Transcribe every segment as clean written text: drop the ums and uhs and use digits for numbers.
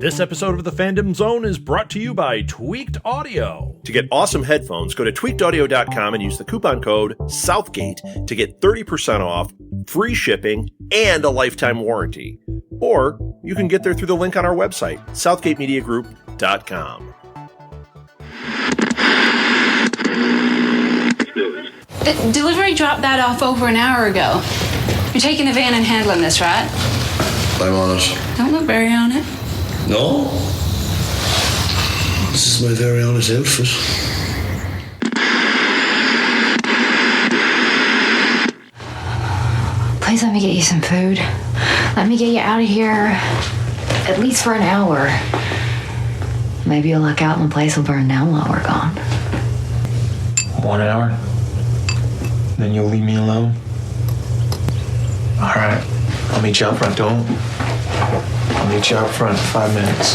This episode of the Fandom Zone is brought to you by Tweaked Audio. To get awesome headphones, go to tweakedaudio.com and use the coupon code Southgate to get 30% off, free shipping, and a lifetime warranty. Or you can get there through the link on our website, southgatemediagroup.com. The delivery dropped that off over an hour ago. You're taking the van and handling this, right? I'm on it. Don't look very on it. No? This is my very honest outfit. Please let me get you some food. Let me get you out of here at least for an hour. Maybe you'll luck out and the place will burn down while we're gone. 1 hour? Then you'll leave me alone? All right. I'll meet you out front. I'll meet you out front in 5 minutes.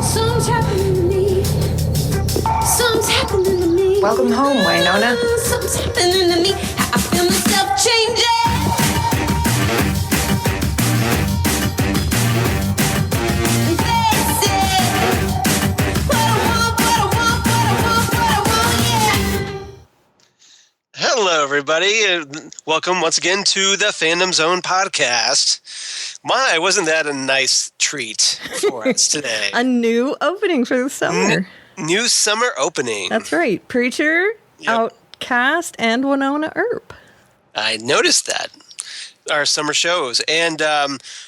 Something's happening to me. Something's happening to me. Welcome home, Wynonna. Something's happening to me. I feel myself changing. Hello, everybody. Welcome once again to the Fandom Zone podcast. My, wasn't that a nice treat for us today? A new opening for the summer. New summer opening. That's right. Preacher, Outcast, and Wynonna Earp. I noticed that. Our summer shows. And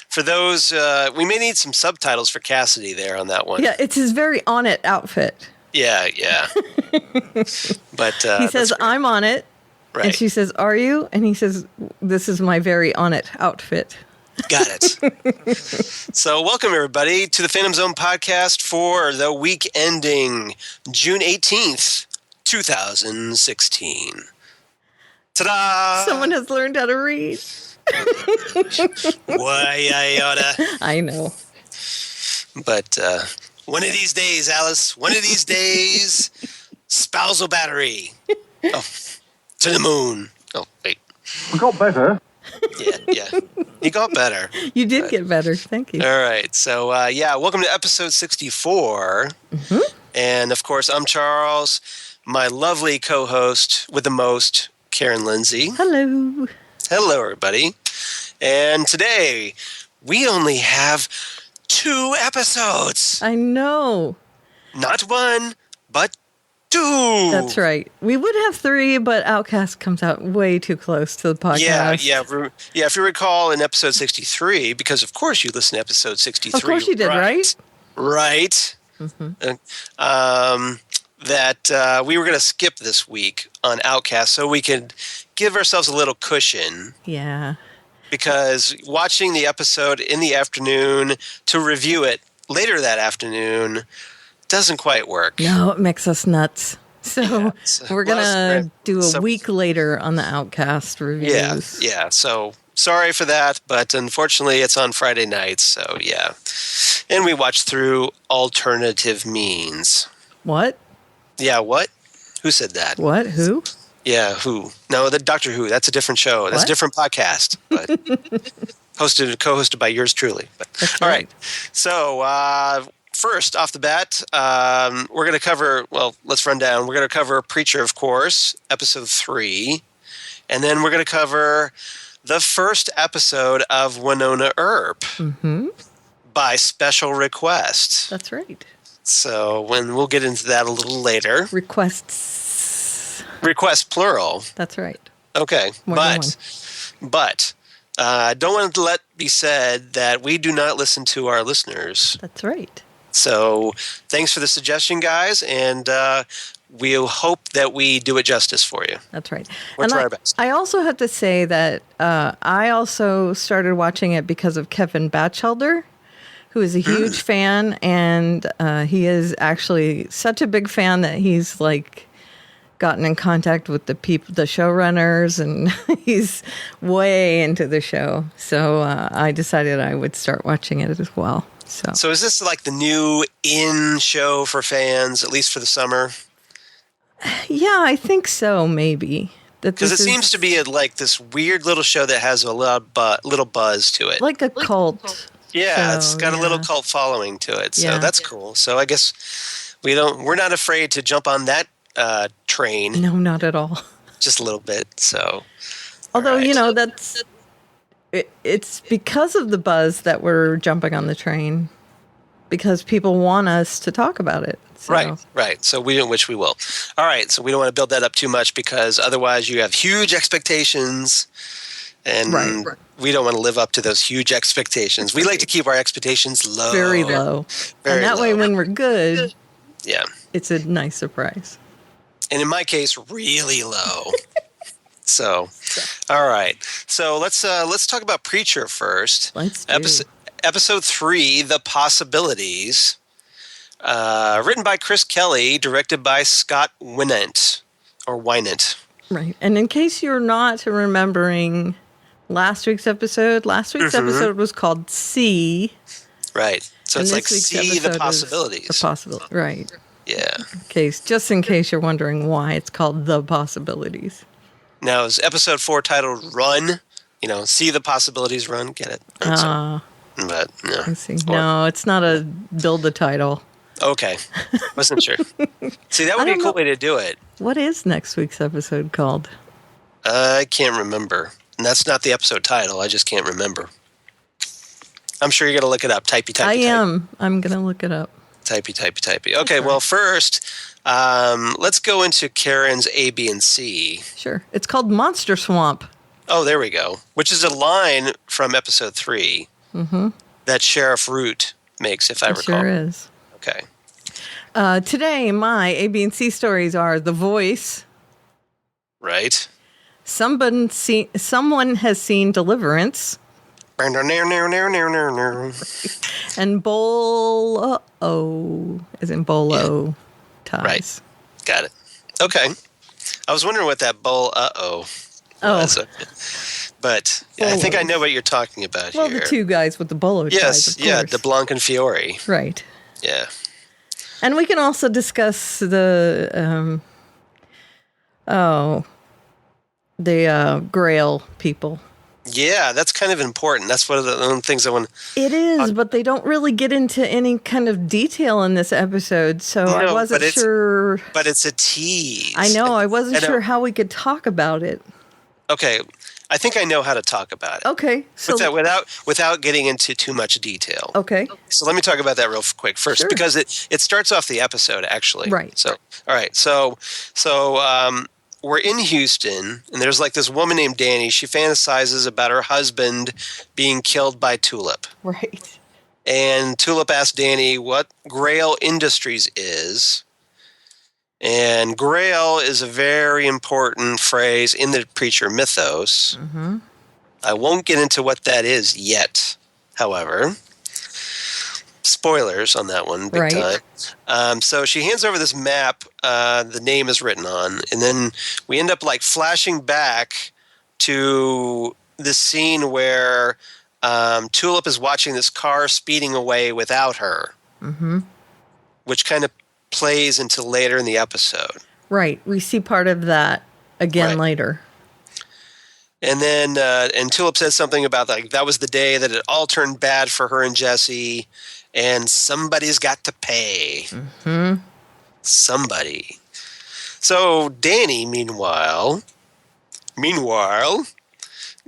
for those, we may need some subtitles for Cassidy there on that one. Yeah, it's his very on it outfit. Yeah. But he says, I'm on it. Right. And she says, are you? And he says, this is my very on it outfit. Got it. So welcome, everybody, to the Phantom Zone podcast for the week ending June 18th, 2016. Ta-da! Someone has learned how to read. Why, I oughta. I know. But one of these days, Alice, one of these days, spousal battery. Oh, to the moon. Oh, wait. We got better. Yeah. You got better. You did get better. Thank you. All right. So, welcome to episode 64. Mm-hmm. And, of course, I'm Charles, my lovely co-host with the most, Karen Lindsay. Hello. Hello, everybody. And today, we only have 2 episodes. I know. Not 1, but 2. That's right. We would have 3, but Outcast comes out way too close to the podcast. Yeah. If you recall in episode 63, because of course you listened to episode 63. Of course you did, right? Right. Mm-hmm. That we were going to skip this week on Outcast so we could give ourselves a little cushion. Yeah. Because watching the episode in the afternoon to review it later that afternoon doesn't quite work. No, it makes us nuts. So we're going to do a week later on the Outcast reviews. Yeah. So sorry for that, but unfortunately it's on Friday nights. So yeah. And we watched through alternative means. What? Yeah, what? Who said that? What? Who? Yeah, who? No, the Doctor Who. That's a different show. That's a different podcast. But co-hosted by yours truly. But, all right. So, first, off the bat, we're going to cover, let's run down. We're going to cover Preacher, of course, episode 3. And then we're going to cover the first episode of Wynonna Earp by special request. That's right. So we'll get into that a little later. Requests plural. That's right. Okay. But don't want to let be said that we do not listen to our listeners. That's right. So thanks for the suggestion, guys, and we'll hope that we do it justice for you. That's right. We'll try our best. I also have to say that I also started watching it because of Kevin Batchelder, who is a huge fan, and he is actually such a big fan that he's gotten in contact with the showrunners, and he's way into the show. So I decided I would start watching it as well. So is this like the new in show for fans, at least for the summer? Yeah, I think so, maybe. Because it seems to be like this weird little show that has a little buzz to it. Like a cult. Yeah, show, it's got a little cult following to it. So that's cool. So I guess we're not afraid to jump on that train. No, not at all. Just a little bit. So, although, it's because of the buzz that we're jumping on the train, because people want us to talk about it. So. Right. So which we will. All right. So we don't want to build that up too much, because otherwise you have huge expectations, and we don't want to live up to those huge expectations. We like to keep our expectations low. Very low. Very and that low. way, when we're good, it's a nice surprise. And in my case, really low. So, all right. So let's talk about Preacher first. Let's do. Episode 3, The Possibilities. Written by Chris Kelly, directed by Scott Wynant. Right. And in case you're not remembering last week's episode was called See. Right. So it's like See the Possibilities. The possibility. Right. Yeah. Just in case you're wondering why it's called The Possibilities. Now, is episode 4 titled Run? See the Possibilities, Run. Get it? But no. I see. No, it's not a build the title. Okay. Wasn't sure. See, that would be a cool way to do it. What is next week's episode called? I can't remember. And that's not the episode title. I just can't remember. I'm sure you're going to look it up. Typey. I am. I'm going to look it up. Typey. Okay, well, first, let's go into Karen's A, B, and C. Sure. It's called Monster Swamp. Oh, there we go. Which is a line from episode 3 that Sheriff Root makes, if I recall. Sure is. Okay. Today, my A, B, and C stories are The Voice. Right. Someone has seen Deliverance. And Bolo, as in Bolo ties. Right. Got it. Okay. I was wondering what that was. But I think I know what you're talking about here. Well, the two guys with the bolo ties, of course. DeBlanc and Fiore. Right. Yeah. And we can also discuss the Grail people. Yeah, that's kind of important. That's one of the things I want. It is, but they don't really get into any kind of detail in this episode, so I wasn't sure. But it's a tease. I know. I wasn't sure how we could talk about it. Okay, I think I know how to talk about it. Okay, so without getting into too much detail. Okay. So let me talk about that real quick first, because it starts off the episode actually. Right. So all right. So we're in Houston, and there's like this woman named Danny. She fantasizes about her husband being killed by Tulip. Right. And Tulip asks Danny what Grail Industries is. And Grail is a very important phrase in the Preacher mythos. Mm-hmm. I won't get into what that is yet, however. Spoilers on that one, big time. So she hands over this map the name is written on, and then we end up like flashing back to the scene where Tulip is watching this car speeding away without her, which kind of plays into later in the episode. Right. We see part of that again later. And then and Tulip says something about like that was the day that it all turned bad for her and Jesse, and somebody's got to pay. Mm-hmm. Somebody. So Danny, meanwhile,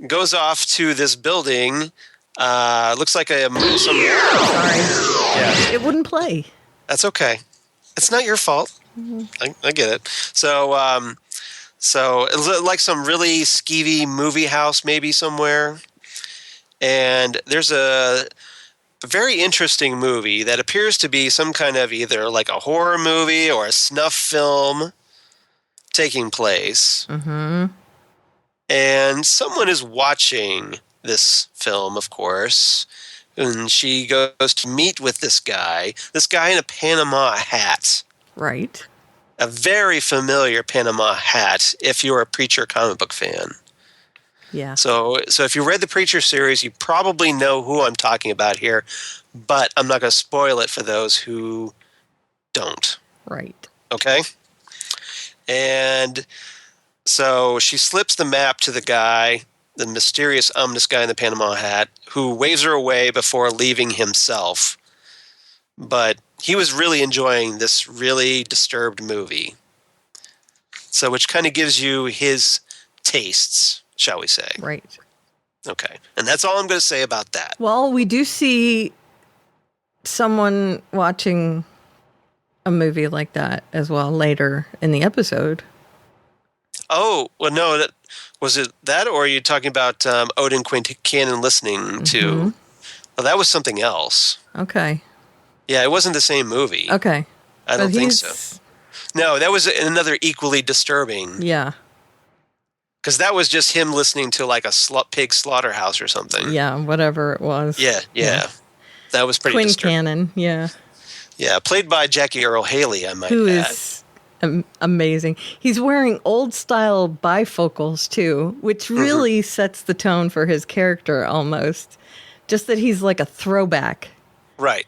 goes off to this building. Looks like Sorry. Yeah. It wouldn't play. That's okay. It's not your fault. Mm-hmm. I get it. So it's like some really skeevy movie house maybe somewhere. And there's a very interesting movie that appears to be some kind of either like a horror movie or a snuff film taking place. Mm-hmm. And someone is watching this film, of course. And she goes to meet with this guy in a Panama hat. Right. A very familiar Panama hat if you're a Preacher comic book fan. Yeah. So if you read the Preacher series, you probably know who I'm talking about here, but I'm not going to spoil it for those who don't. Right. Okay? And so she slips the map to the guy, the mysterious, ominous guy in the Panama hat, who waves her away before leaving himself. But he was really enjoying this really disturbed movie. So, which kind of gives you his tastes, shall we say. Right. Okay. And that's all I'm going to say about that. Well, we do see someone watching a movie like that as well later in the episode. Oh, well, no. Was it that, or are you talking about Odin Quincannon listening to... Well, that was something else. Okay. Yeah, it wasn't the same movie. Okay. I don't think so. No, that was another equally disturbing. Yeah. Because that was just him listening to like a pig slaughterhouse or something. Yeah, whatever it was. Yeah. That was pretty disturbing. Quincannon, yeah. Yeah, played by Jackie Earle Haley, I might add. Who is amazing. He's wearing old-style bifocals, too, which really sets the tone for his character almost. Just that he's like a throwback. Right.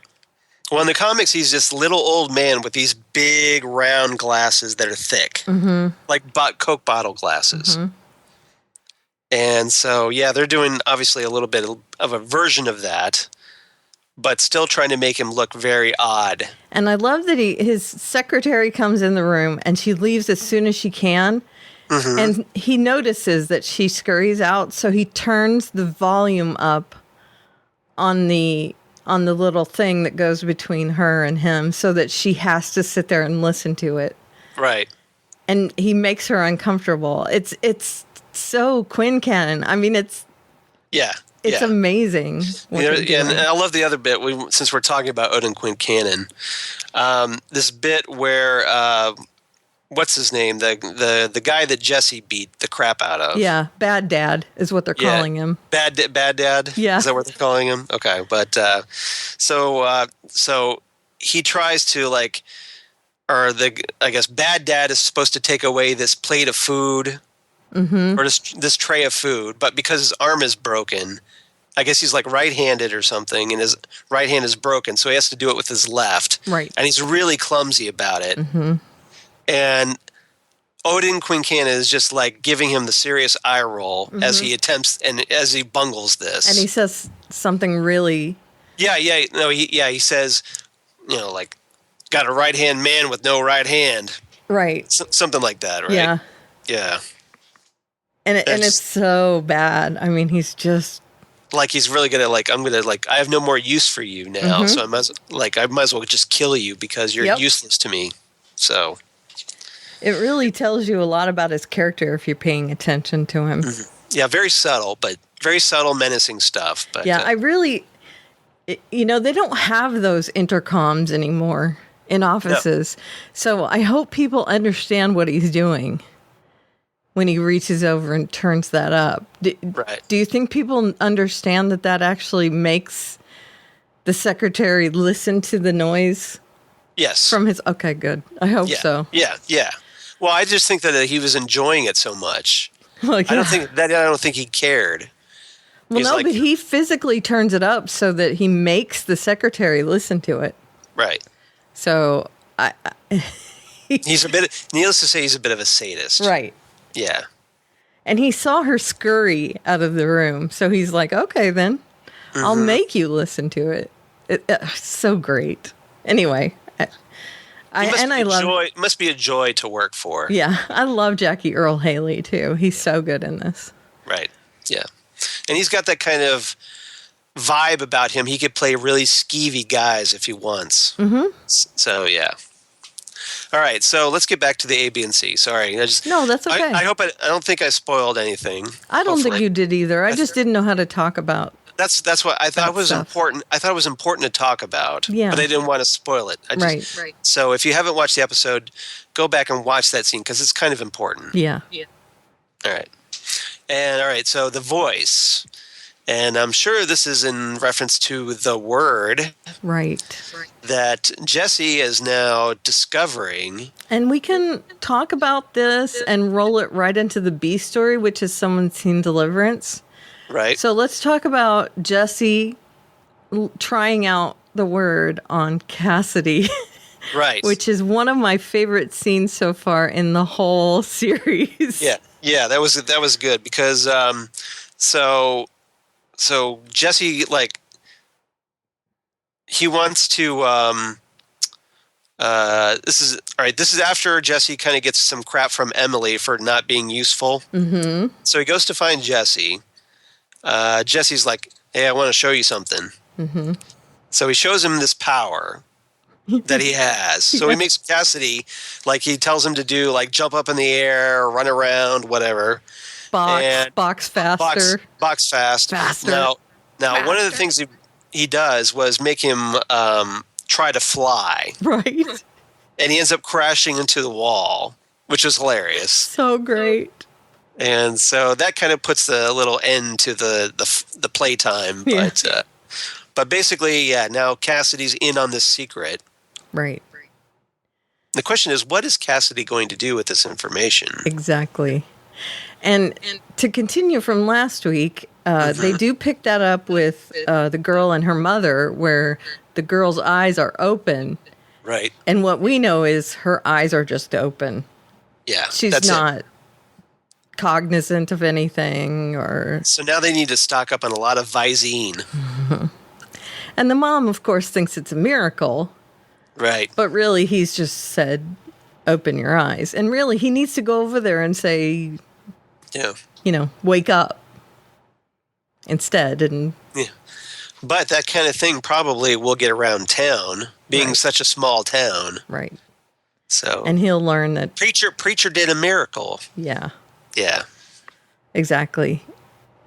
Well, in the comics, he's this little old man with these big round glasses that are thick, like Coke bottle glasses. And so, yeah, they're doing obviously a little bit of a version of that, but still trying to make him look very odd. And I love that his secretary comes in the room and she leaves as soon as she can. And he notices that she scurries out, so he turns the volume up on the little thing that goes between her and him so that she has to sit there and listen to it. Right. And he makes her uncomfortable. It's so Quincannon. I mean, it's amazing. And I love the other bit, since we're talking about Odin Quincannon, this bit where, what's his name? The guy that Jesse beat the crap out of. Yeah, Bad Dad is what they're calling him. Bad Dad? Yeah. Is that what they're calling him? Okay, but so he tries to I guess Bad Dad is supposed to take away this plate of food or this tray of food, but because his arm is broken, I guess he's like right-handed or something, and his right hand is broken, so he has to do it with his left. Right. And he's really clumsy about it. And Odin Quincannon is just like giving him the serious eye roll as he attempts and as he bungles this. And he says something really... He says, like, got a right-hand man with no right hand. Right. Something like that, right? Yeah. Yeah. And it's so bad. I mean, he's just... Like, he's really going to, I have no more use for you now, so I might as well just kill you because you're useless to me. So... It really tells you a lot about his character if you're paying attention to him. Yeah, very subtle, menacing stuff. But yeah, I really, they don't have those intercoms anymore in offices. No. So I hope people understand what he's doing when he reaches over and turns that up. Right. Do you think people understand that actually makes the secretary listen to the noise? Yes. From his... Okay, good. I hope so. Yeah. Well, I just think that he was enjoying it so much. Well, yeah. I don't think he cared. Well, no, but he physically turns it up so that he makes the secretary listen to it. Right. So he's needless to say, he's a bit of a sadist. Right. Yeah. And he saw her scurry out of the room, so he's like, "Okay, then, I'll make you listen to it." It's so great. Anyway. It must be a joy to work for. Yeah, I love Jackie Earle Haley too. He's so good in this. Right. Yeah, and he's got that kind of vibe about him. He could play really skeevy guys if he wants. So yeah. All right, so let's get back to the A, B, and C. Sorry, no, that's okay. I hope I don't think I spoiled anything. I don't think you did either. I just didn't know how to talk about. That's what I thought was important. I thought it was important to talk about, but I didn't want to spoil it. Right. So if you haven't watched the episode, go back and watch that scene because it's kind of important. Yeah. All right. So the voice, and I'm sure this is in reference to the word, right? That Jesse is now discovering. And we can talk about this and roll it right into the B story, which is Someone's Seen Deliverance. Right. So let's talk about Jesse trying out the word on Cassidy. Right. Which is one of my favorite scenes so far in the whole series. Yeah, that was good because so Jesse, like, he wants to this is after Jesse kind of gets some crap from Emily for not being useful. Mm-hmm. So he goes to find Jesse. Jesse's like, "Hey, I want to show you something." Mm-hmm. So he shows him this power that he has. So he makes Cassidy, like, he tells him to do, like, jump up in the air, run around, whatever. Box faster. Box fast. Faster. Now Faster. One of the things he does was make him try to fly. Right. And he ends up crashing into the wall, which was hilarious. So great. And so that kind of puts the little end to the playtime. Yeah. But basically, now Cassidy's in on this secret. Right. The question is, what is Cassidy going to do with this information? Exactly. And to continue from last week, they do pick that up with the girl and her mother, where the girl's eyes are open. Right. And what we know is her eyes are just open. Yeah. She's not cognizant of anything. So now they need to stock up on a lot of Visine. And the mom, of course, thinks it's a miracle. Right. But really, he's just said, open your eyes. And really, he needs to go over there and say, wake up instead. And But that kind of thing probably will get around town, being such a small town. Right. So. And he'll learn that Preacher did a miracle. Yeah. Yeah. Exactly.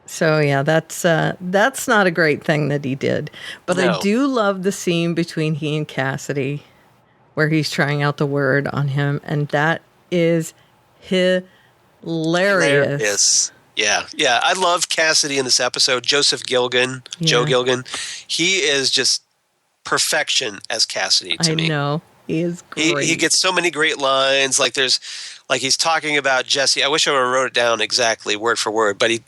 So yeah, that's not a great thing that he did. But No. I do love the scene between he and Cassidy where he's trying out the word on him, and that is hilarious. Yeah. I love Cassidy in this episode. Joseph Gilgan, Joe Gilgan. He is just perfection as Cassidy to me. I know. He is great. He gets so many great lines. Like he's talking about Jesse. I wish I would have wrote it down exactly word for word, but he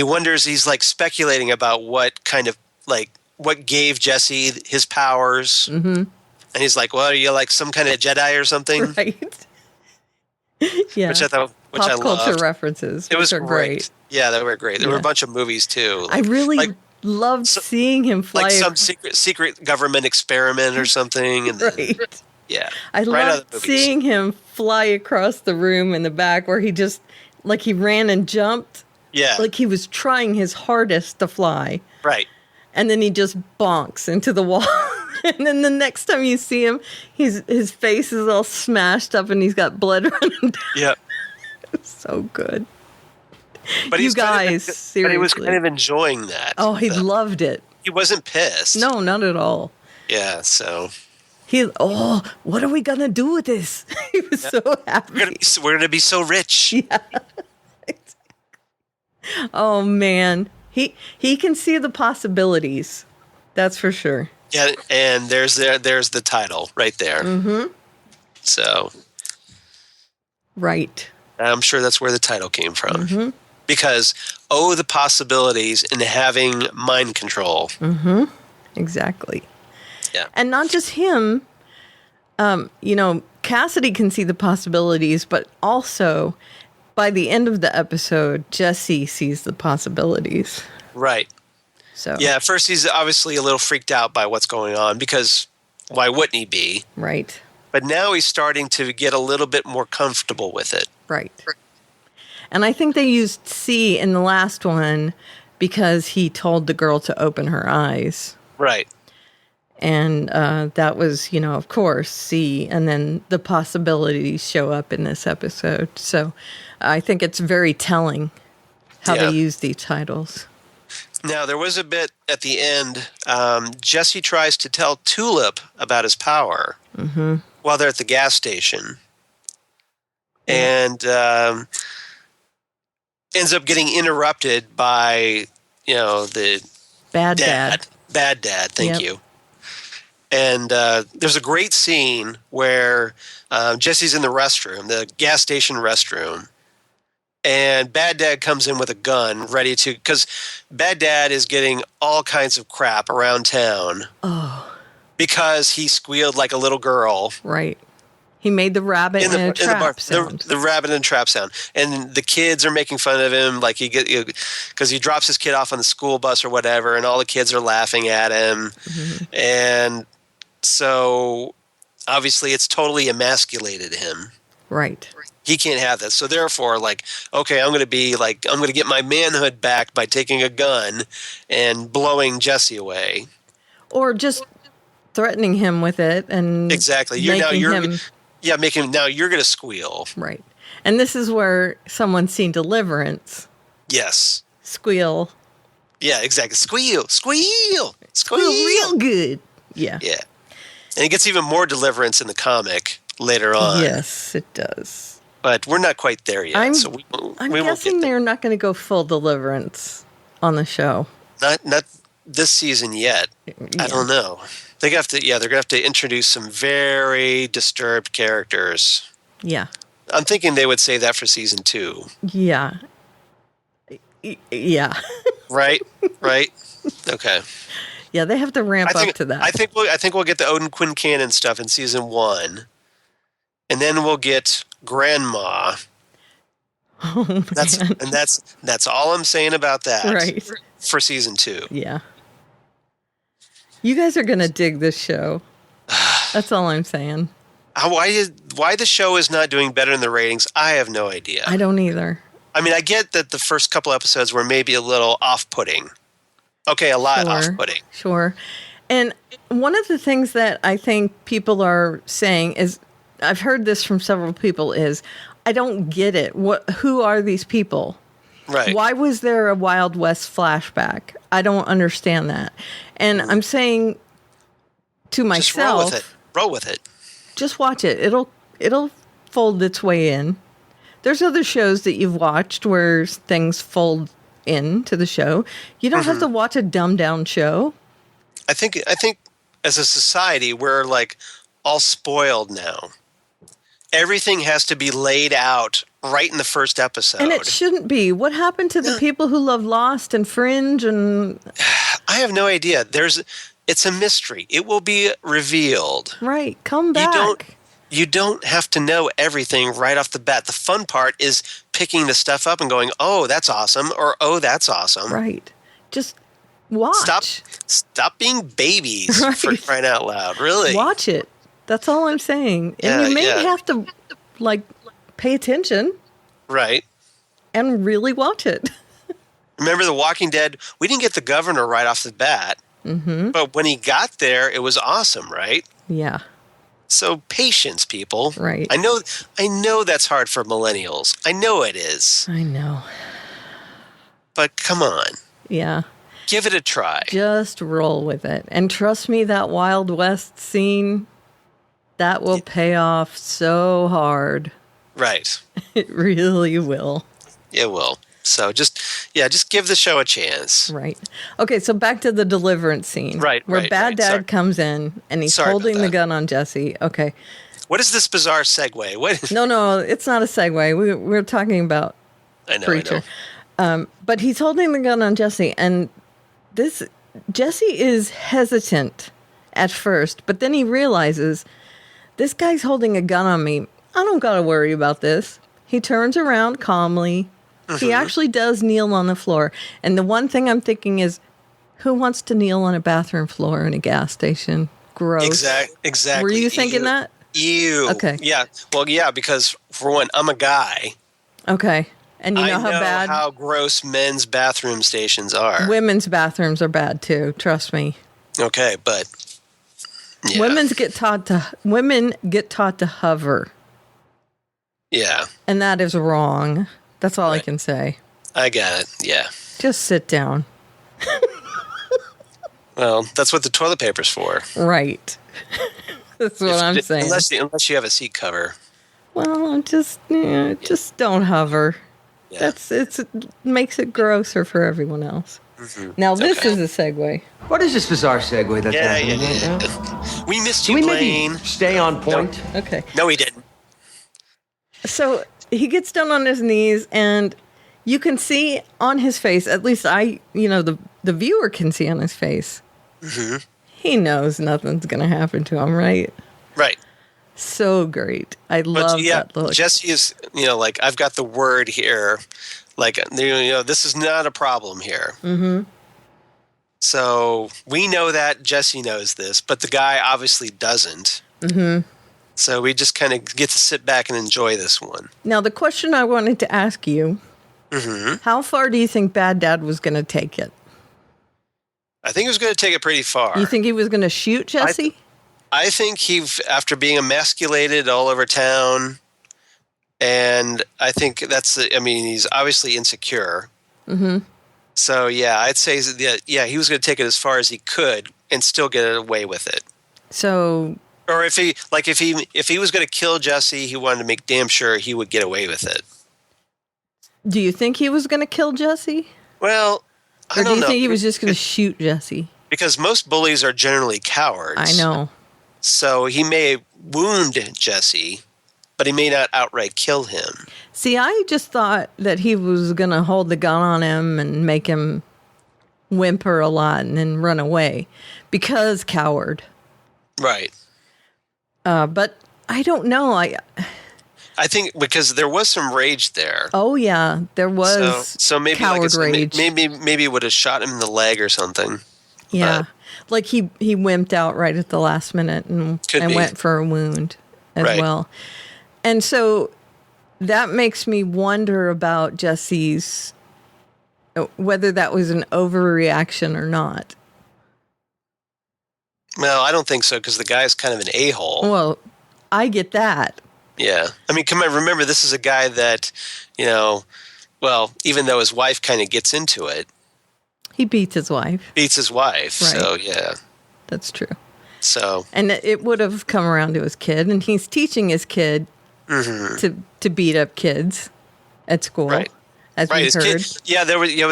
wonders, he's like speculating about what kind of, like, what gave Jesse his powers. Mm-hmm. And he's like, well, are you like some kind of Jedi or something? Right. Yeah. Which I thought, Pop I culture loved. references. It was which are great. Yeah, they were great. There were a bunch of movies too. I really loved seeing him fly. Like some secret government experiment or something. And right. Then, yeah. I loved seeing him fly across the room in the back where he just, like, he ran and jumped. Yeah. Like he was trying his hardest to fly. Right. And then he just bonks into the wall. And then the next time you see him, his face is all smashed up and he's got blood running down. Yeah. It's so good. But you guys, seriously. But he was kind of enjoying that. Oh, he loved it. He wasn't pissed. No, not at all. Yeah, so. What are we going to do with this? He was so happy. We're gonna be so rich. Yeah. Oh, man. He can see the possibilities. That's for sure. Yeah, and there's the title right there. Mm-hmm. So. Right. I'm sure that's where the title came from. Mm-hmm. Because, the possibilities in having mind control. Mm-hmm. Exactly. Yeah. And not just him. Cassidy can see the possibilities, but also by the end of the episode, Jesse sees the possibilities. Right. So. Yeah, at first he's obviously a little freaked out by what's going on because why wouldn't he be? Right. But now he's starting to get a little bit more comfortable with it. Right. And I think they used C in the last one because he told the girl to open her eyes. Right. And that was, of course, C. And then the possibilities show up in this episode. So I think it's very telling how they use these titles. Now, there was a bit at the end. Jesse tries to tell Tulip about his power while they're at the gas station. And ends up getting interrupted by, the Bad dad. Bad dad, thank you. And there's a great scene where Jesse's in the restroom, the gas station restroom, and Bad Dad comes in with a gun ready to, because Bad Dad is getting all kinds of crap around town. Oh. Because he squealed like a little girl. Right. He made the rabbit and a trap sound. The rabbit and trap sound. And the kids are making fun of him, like because he drops his kid off on the school bus or whatever, and all the kids are laughing at him. Mm-hmm. And so obviously it's totally emasculated him. Right. He can't have this. So therefore, like, okay, I'm going to get my manhood back by taking a gun and blowing Jesse away. Or just threatening him with it and exactly. Make him now. You're going to squeal, right? And this is where someone's seen Deliverance. Yes. Squeal. Yeah, exactly. Squeal real good. Yeah. Yeah. And it gets even more Deliverance in the comic later on. Yes, it does. But we're not quite there yet. I'm we guessing they're not going to go full Deliverance on the show. Not this season yet. Yeah. I don't know. They're going to have to introduce some very disturbed characters. Yeah. I'm thinking they would save that for season 2. Yeah. Yeah. Right? Okay. Yeah, they have to ramp up to that. I think we'll get the Odin Quincannon stuff in season 1. And then we'll get Grandma. Oh, man. That's all I'm saying about that. Right. For season 2. Yeah. You guys are going to dig this show. That's all I'm saying. Why the show is not doing better in the ratings, I have no idea. I don't either. I mean, I get that the first couple episodes were maybe a little off-putting. Okay, a lot off-putting. Sure. And one of the things that I think people are saying is, I've heard this from several people, is, I don't get it. Who are these people? Right. Why was there a Wild West flashback? I don't understand that. And I'm saying to myself, just roll with it. Just watch it. It'll fold its way in. There's other shows that you've watched where things fold into the show. You don't have to watch a dumbed down show. I think as a society we're like all spoiled now. Everything has to be laid out right in the first episode. And it shouldn't be. What happened to the people who love Lost and Fringe? And I have no idea. It's a mystery. It will be revealed. Right. Come back. You don't have to know everything right off the bat. The fun part is picking the stuff up and going, oh, that's awesome, or oh, that's awesome. Right. Just watch. Stop being babies for crying out loud. Really. Watch it. That's all I'm saying. And you may have to, pay attention. Right. And really watch it. Remember The Walking Dead? We didn't get the governor right off the bat. Mm-hmm. But when he got there, it was awesome, right? Yeah. So patience, people. Right. I know that's hard for millennials. I know it is. I know. But come on. Yeah. Give it a try. Just roll with it. And trust me, that Wild West scene, that will pay off so hard. Right. It really will. It will. So just give the show a chance. Right. Okay, so back to the Deliverance scene. Right, where Bad Dad comes in and he's holding the gun on Jesse. Okay. What is this bizarre segue? What? No, it's not a segue. We're talking about Preacher. I know. But he's holding the gun on Jesse, and Jesse is hesitant at first, but then he realizes, this guy's holding a gun on me. I don't got to worry about this. He turns around calmly. He actually does kneel on the floor. And the one thing I'm thinking is, who wants to kneel on a bathroom floor in a gas station? Gross. Exactly. Were you thinking that? Ew. Okay. Yeah. Well, yeah, because for one, I'm a guy. Okay. And you know how gross men's bathroom stations are. Women's bathrooms are bad too. Trust me. Okay, but yeah. Women get taught to hover. Yeah. And that is wrong. That's all I can say. I got it. Yeah. Just sit down. Well, that's what the toilet paper's for. Right. That's what I'm saying. Unless you have a seat cover. Well, just don't hover. Yeah. It makes it grosser for everyone else. Mm-hmm. Now this is a segue. What is this bizarre segue that's happening right now? We missed you, Blaine. Maybe stay on point? No. Okay. No, he didn't. So he gets down on his knees, and you can see on his face, at least the viewer can see on his face, he knows nothing's going to happen to him, right? Right. So great. I love that look. Jesse is, like, I've got the word here. Like, this is not a problem here. Mm-hmm. So we know that. Jesse knows this, but the guy obviously doesn't. Mm-hmm. So we just kind of get to sit back and enjoy this one. Now, the question I wanted to ask you, how far do you think Bad Dad was going to take it? I think he was going to take it pretty far. You think he was going to shoot Jesse? I think after being emasculated all over town, and I think he's obviously insecure. Mm-hmm. So, yeah, I'd say that, he was going to take it as far as he could and still get away with it. So... Or if he was going to kill Jesse, he wanted to make damn sure he would get away with it. Do you think he was going to kill Jesse? Well, I don't know. Or do you think he was just going to shoot Jesse? Because most bullies are generally cowards. I know. So he may wound Jesse, but he may not outright kill him. See, I just thought that he was going to hold the gun on him and make him whimper a lot and then run away because coward. Right. But I don't know. I think because there was some rage there. Oh yeah, there was. So maybe coward rage. Maybe would have shot him in the leg or something. Yeah, like he wimped out right at the last minute and went for a wound as well. And so that makes me wonder about Jesse's whether that was an overreaction or not. Well, I don't think so because the guy's kind of an a-hole. Well, I get that. Yeah. I mean, come on, remember, this is a guy that, even though his wife kind of gets into it. He beats his wife. Right. So, yeah. That's true. So. And it would have come around to his kid, and he's teaching his kid to beat up kids at school. Right. As we heard.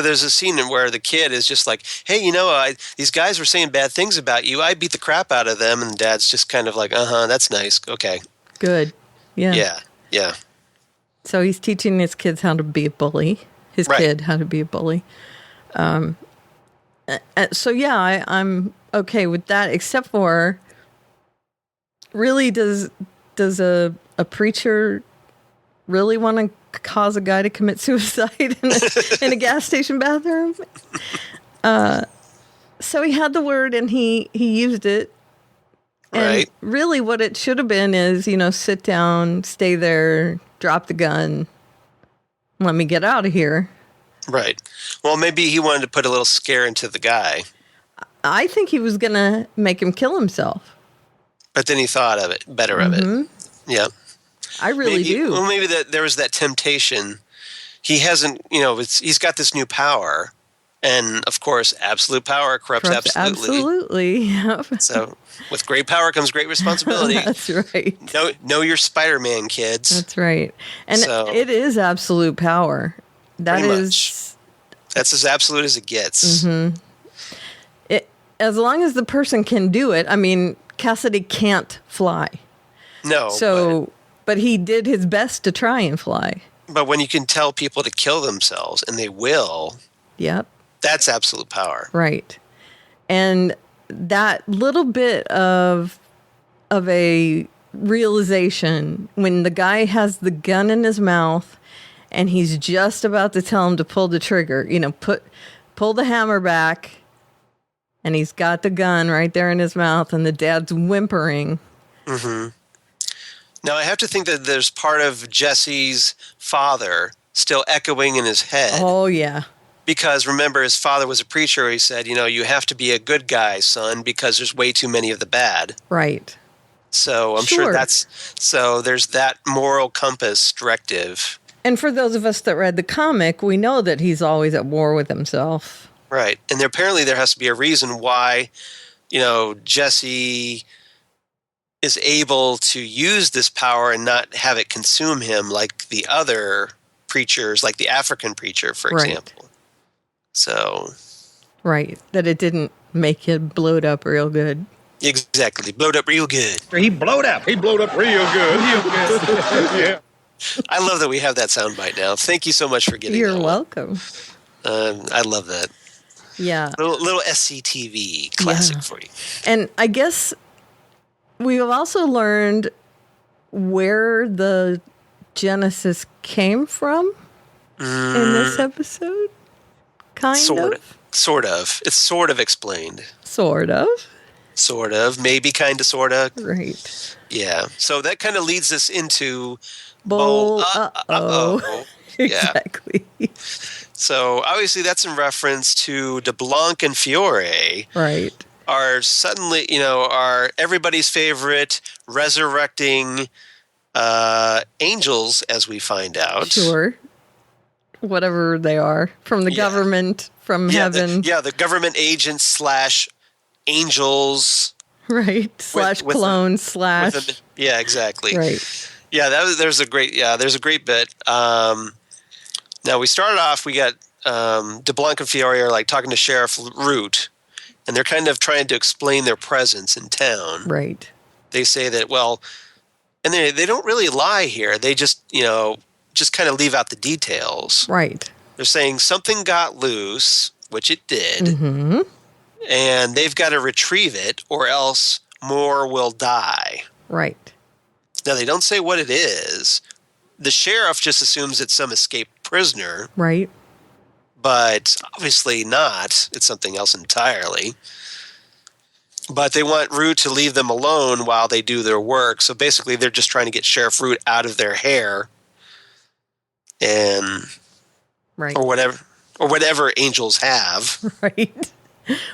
There's a scene where the kid is just like, hey, these guys were saying bad things about you. I beat the crap out of them. And Dad's just kind of like, that's nice. Okay. Good. Yeah. Yeah. So he's teaching his kids how to be a bully. His kid how to be a bully. I'm okay with that, except for, really, does a preacher really want to cause a guy to commit suicide in a gas station bathroom? So he had the word and he used it. And really what it should have been is, sit down, stay there, drop the gun, let me get out of here. Right. Well, maybe he wanted to put a little scare into the guy. I think he was going to make him kill himself. But then he thought of it, better of it. Yeah. I really do. Well, maybe there was that temptation. He hasn't, he's got this new power. And, of course, absolute power corrupts absolutely. Absolutely. So, with great power comes great responsibility. That's right. Know your Spider-Man, kids. That's right. And it is absolute power. That's as absolute as it gets. Mm-hmm. As long as the person can do it. I mean, Cassidy can't fly. No. So, but he did his best to try and fly. But when you can tell people to kill themselves, and they will. Yep. That's absolute power. Right. And that little bit of a realization when the guy has the gun in his mouth and he's just about to tell him to pull the trigger, pull the hammer back, and he's got the gun right there in his mouth and the dad's whimpering. Mm-hmm. Now, I have to think that there's part of Jesse's father still echoing in his head. Oh, yeah. Because remember, his father was a preacher. He said, you have to be a good guy, son, because there's way too many of the bad. Right. So I'm sure there's that moral compass directive. And for those of us that read the comic, we know that he's always at war with himself. Right. And apparently there has to be a reason why, Jesse is able to use this power and not have it consume him like the other preachers, like the African preacher, for example. So. Right. That it didn't make him blowed up real good. Exactly. Blowed up real good. He blowed up. He blowed up real good. Yeah. I love that we have that soundbite now. Thank you so much for getting You're welcome. I love that. Yeah. Little SCTV classic for you. And I guess we've also learned where the Genesis came from in this episode. Sort of. It's sort of explained. Sort of. Sort of. Maybe kind of, sort of. Right. Yeah. So that kind of leads us into Bull. Uh-oh. Exactly. So obviously that's in reference to DeBlanc and Fiore. Right. Are suddenly, are everybody's favorite resurrecting angels, as we find out. Sure. Whatever they are. From the government, from heaven. The government agents / angels. Right. / clone / yeah, exactly. Right. Yeah, there's a great bit. Now we started off, we got DeBlanc and Fiore are like talking to Sheriff Root, and they're kind of trying to explain their presence in town. Right. They say that, and they don't really lie here. They just kind of leave out the details. Right. They're saying something got loose, which it did, and they've got to retrieve it or else more will die. Right. Now, they don't say what it is. The sheriff just assumes it's some escaped prisoner. Right. But obviously not. It's something else entirely. But they want Root to leave them alone while they do their work. So basically, they're just trying to get Sheriff Root out of their hair. And or whatever angels have. Right.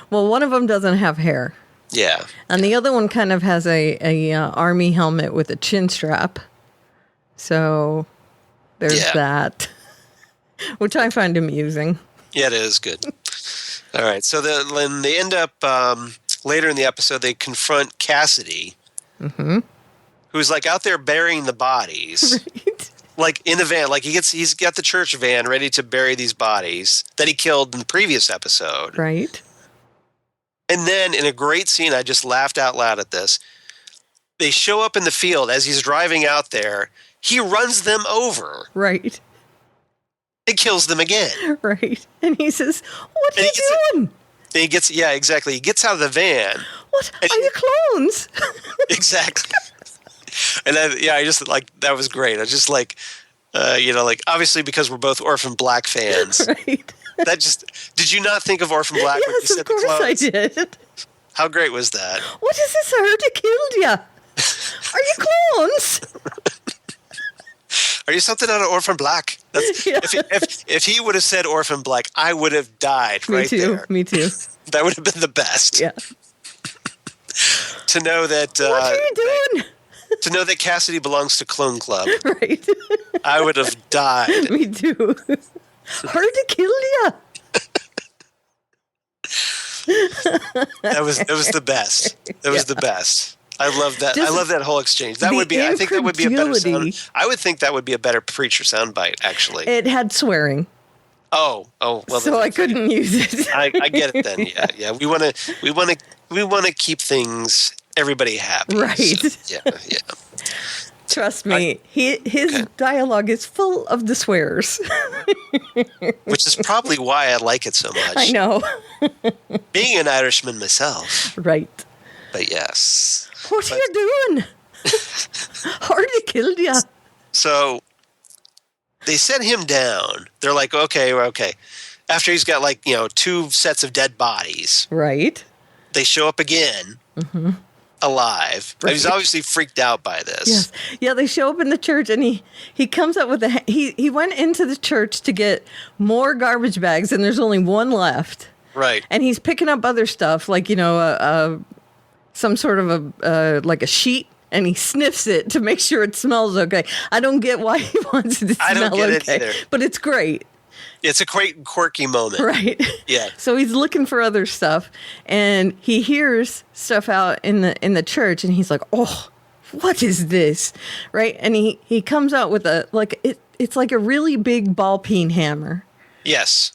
Well, one of them doesn't have hair. Yeah. And the other one kind of has a army helmet with a chin strap. So there's that, which I find amusing. Yeah, it is good. All right. So then they end up later in the episode, they confront Cassidy, who's like out there burying the bodies. Right. Like in the van, like he's got the church van ready to bury these bodies that he killed in the previous episode. Right. And then in a great scene, I just laughed out loud at this. They show up in the field as he's driving out there. He runs them over. Right. And kills them again. Right. And he says, "What are you doing?" And he gets, exactly. He gets out of the van. What? Are you clones? Exactly. And I just like, that was great. I was just like, obviously because we're both Orphan Black fans. Right. Did you not think of Orphan Black when you said the clones? Yes, of course I did. How great was that? What is this? I heard you killed you. Are you clones? Are you something out of Orphan Black? If he would have said Orphan Black, I would have died right there. Me too. That would have been the best. Yeah. To know that. What are you doing? To know that Cassidy belongs to Clone Club. Right. I would have died. Me too. Hard to kill you. That was the best. That was the best. I love that. I love that whole exchange. That would be. I think that would be a better sound. I would think that would be a better Preacher soundbite. Actually, it had swearing. Oh. Well, so I couldn't use it. I get it then. Yeah. We want to keep things, everybody happy. Right. So, yeah. Trust me, his dialogue is full of the swears. Which is probably why I like it so much. I know. Being an Irishman myself. Right. But yes. What are you doing? Hard to kill you. So they set him down. They're like, okay. After he's got 2 sets of dead bodies. Right. They show up again. Mm-hmm. Alive. Right. He's obviously freaked out by this. Yes. Yeah, they show up in the church and he comes up with he went into the church to get more garbage bags and there's only one left. Right. And he's picking up other stuff like, some sort of a sheet and he sniffs it to make sure it smells okay. I don't get why he wants it to smell okay. I don't get it either. But it's great. It's a great quirky moment. Right. Yeah. So he's looking for other stuff and he hears stuff out in the church and he's like, "Oh, what is this?" Right? And he comes out with it's like a really big ball peen hammer. Yes.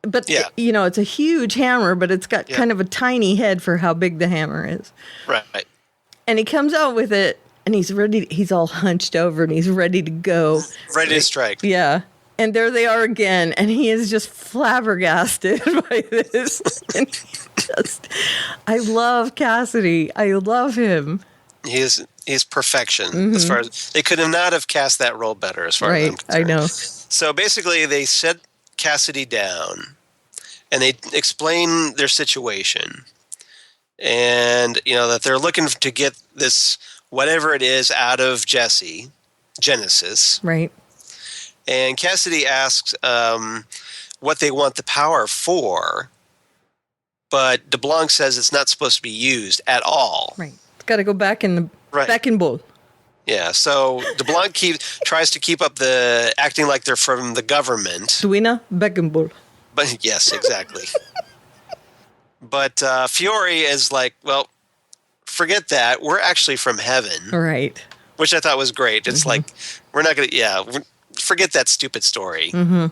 But it's a huge hammer, but it's got kind of a tiny head for how big the hammer is. Right. And he comes out with it and he's all hunched over and he's ready to go. Ready to strike. Yeah. And there they are again, and he is just flabbergasted by this. And I love Cassidy. I love him. He's perfection. As far as they could have not have cast that role better, as far as I'm concerned. I know. So basically, they set Cassidy down, and they explain their situation, and that they're looking to get this whatever it is out of Genesis. Right. And Cassidy asks what they want the power for, but DeBlanc says it's not supposed to be used at all. Right. It's got to go back in the back in bowl. Yeah. So DeBlanc tries to keep up the acting like they're from the government. Duina Beckenbull. But yes, exactly. But Fiore is like, well, forget that. We're actually from heaven. Right. Which I thought was great. It's like, we're not going to, forget that stupid story. Mm-hmm.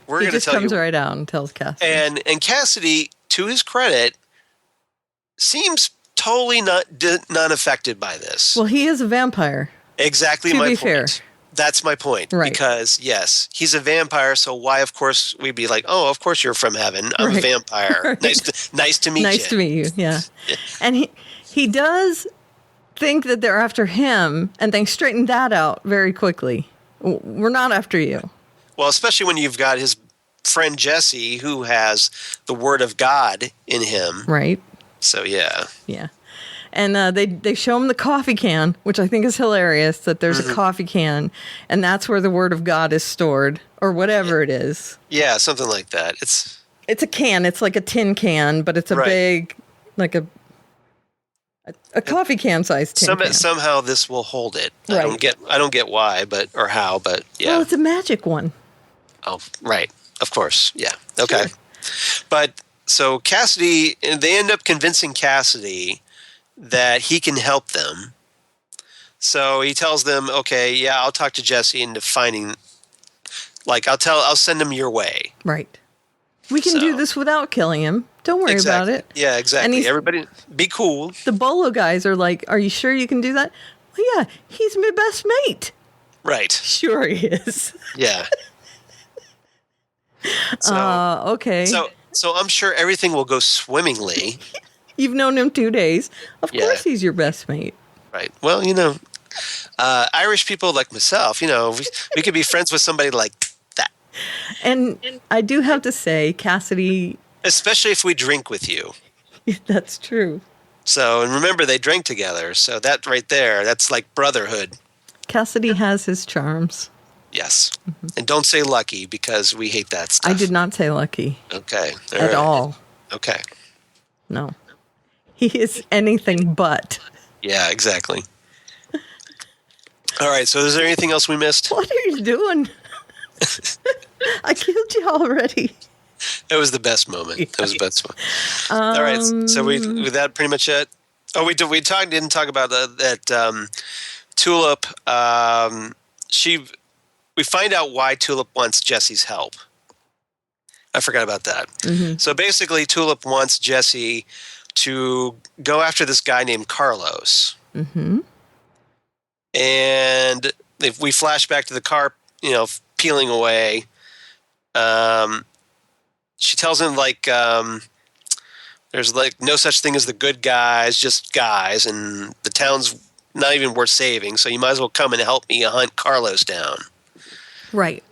We're He going to just tell comes you. right out and tells Cassidy. And Cassidy, to his credit, seems totally not affected by this. Well, he is a vampire. Exactly to my be point. fair. That's my point. Right. Because, yes, he's a vampire, so why, of course, we'd be like, oh, of course you're from heaven. I'm a vampire. Right. Nice to meet you. Nice to meet you, yeah. And he does think that they're after him, and they straighten that out very quickly. We're not after you. Well, especially when you've got his friend Jesse, who has the word of God in him. Right. So, yeah. Yeah. And they show him the coffee can, which I think is hilarious, that there's a coffee can, and that's where the word of God is stored, or whatever it is. Yeah, something like that. It's a can. It's like a tin can, but it's a big, like a coffee can sized tin can. Somehow this will hold it. Right. I don't get why, or how, but yeah. Well, it's a magic one. Oh, right. Of course. Yeah. Okay. Sure. But so Cassidy, they end up convincing Cassidy that he can help them. So he tells them, okay, yeah, I'll talk to Jesse into finding, I'll send him your way. Right. We can do this without killing him. Don't worry about it. Yeah, exactly. And everybody be cool. The Bolo guys are like, are you sure you can do that? Well, yeah, he's my best mate. Right. Sure he is. Yeah. Okay. So I'm sure everything will go swimmingly. You've known him 2 days. Of course he's your best mate. Right. Well, Irish people like myself, we could be friends with somebody like that. And I do have to say, Cassidy... Especially if we drink with you. That's true. So, and remember, they drank together. So that right there, that's like brotherhood. Cassidy has his charms. Yes. Mm-hmm. And don't say lucky, because we hate that stuff. I did not say lucky. Okay. At all. Okay. No. He is anything but. Yeah, exactly. All right, so is there anything else we missed? What are you doing? I killed you already. That was the best moment. That was the best one. All right, so with that pretty much it. Oh, we didn't talk about that Tulip. We find out why Tulip wants Jesse's help. I forgot about that. Mm-hmm. So basically, Tulip wants Jesse to go after this guy named Carlos. Mm-hmm. And if we flash back to the car, peeling away, she tells him there's no such thing as the good guys, just guys, and the town's not even worth saving, so you might as well come and help me hunt Carlos down. Right.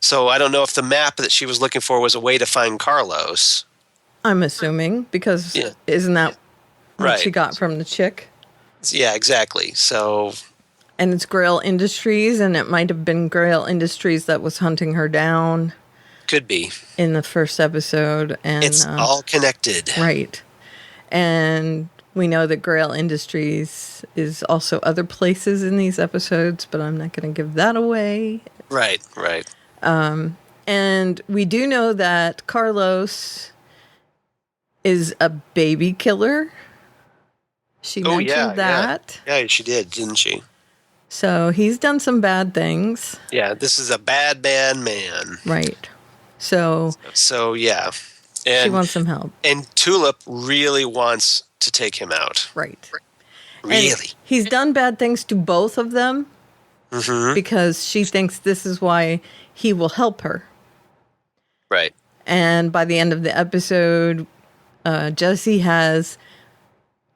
So I don't know if the map that she was looking for was a way to find Carlos. I'm assuming, because isn't that what she got from the chick? Yeah, exactly. So... And it's Grail Industries, and it might have been Grail Industries that was hunting her down. Could be. In the first episode. And it's all connected. Right. And we know that Grail Industries is also other places in these episodes, but I'm not going to give that away. Right. And we do know that Carlos is a baby killer. She mentioned that. Yeah, she did, didn't she? So he's done some bad things. Yeah, this is a bad man. Right. So yeah. And she wants some help. And Tulip really wants to take him out. Right. Really. And he's done bad things to both of them because she thinks this is why he will help her. Right. And by the end of the episode, Jesse has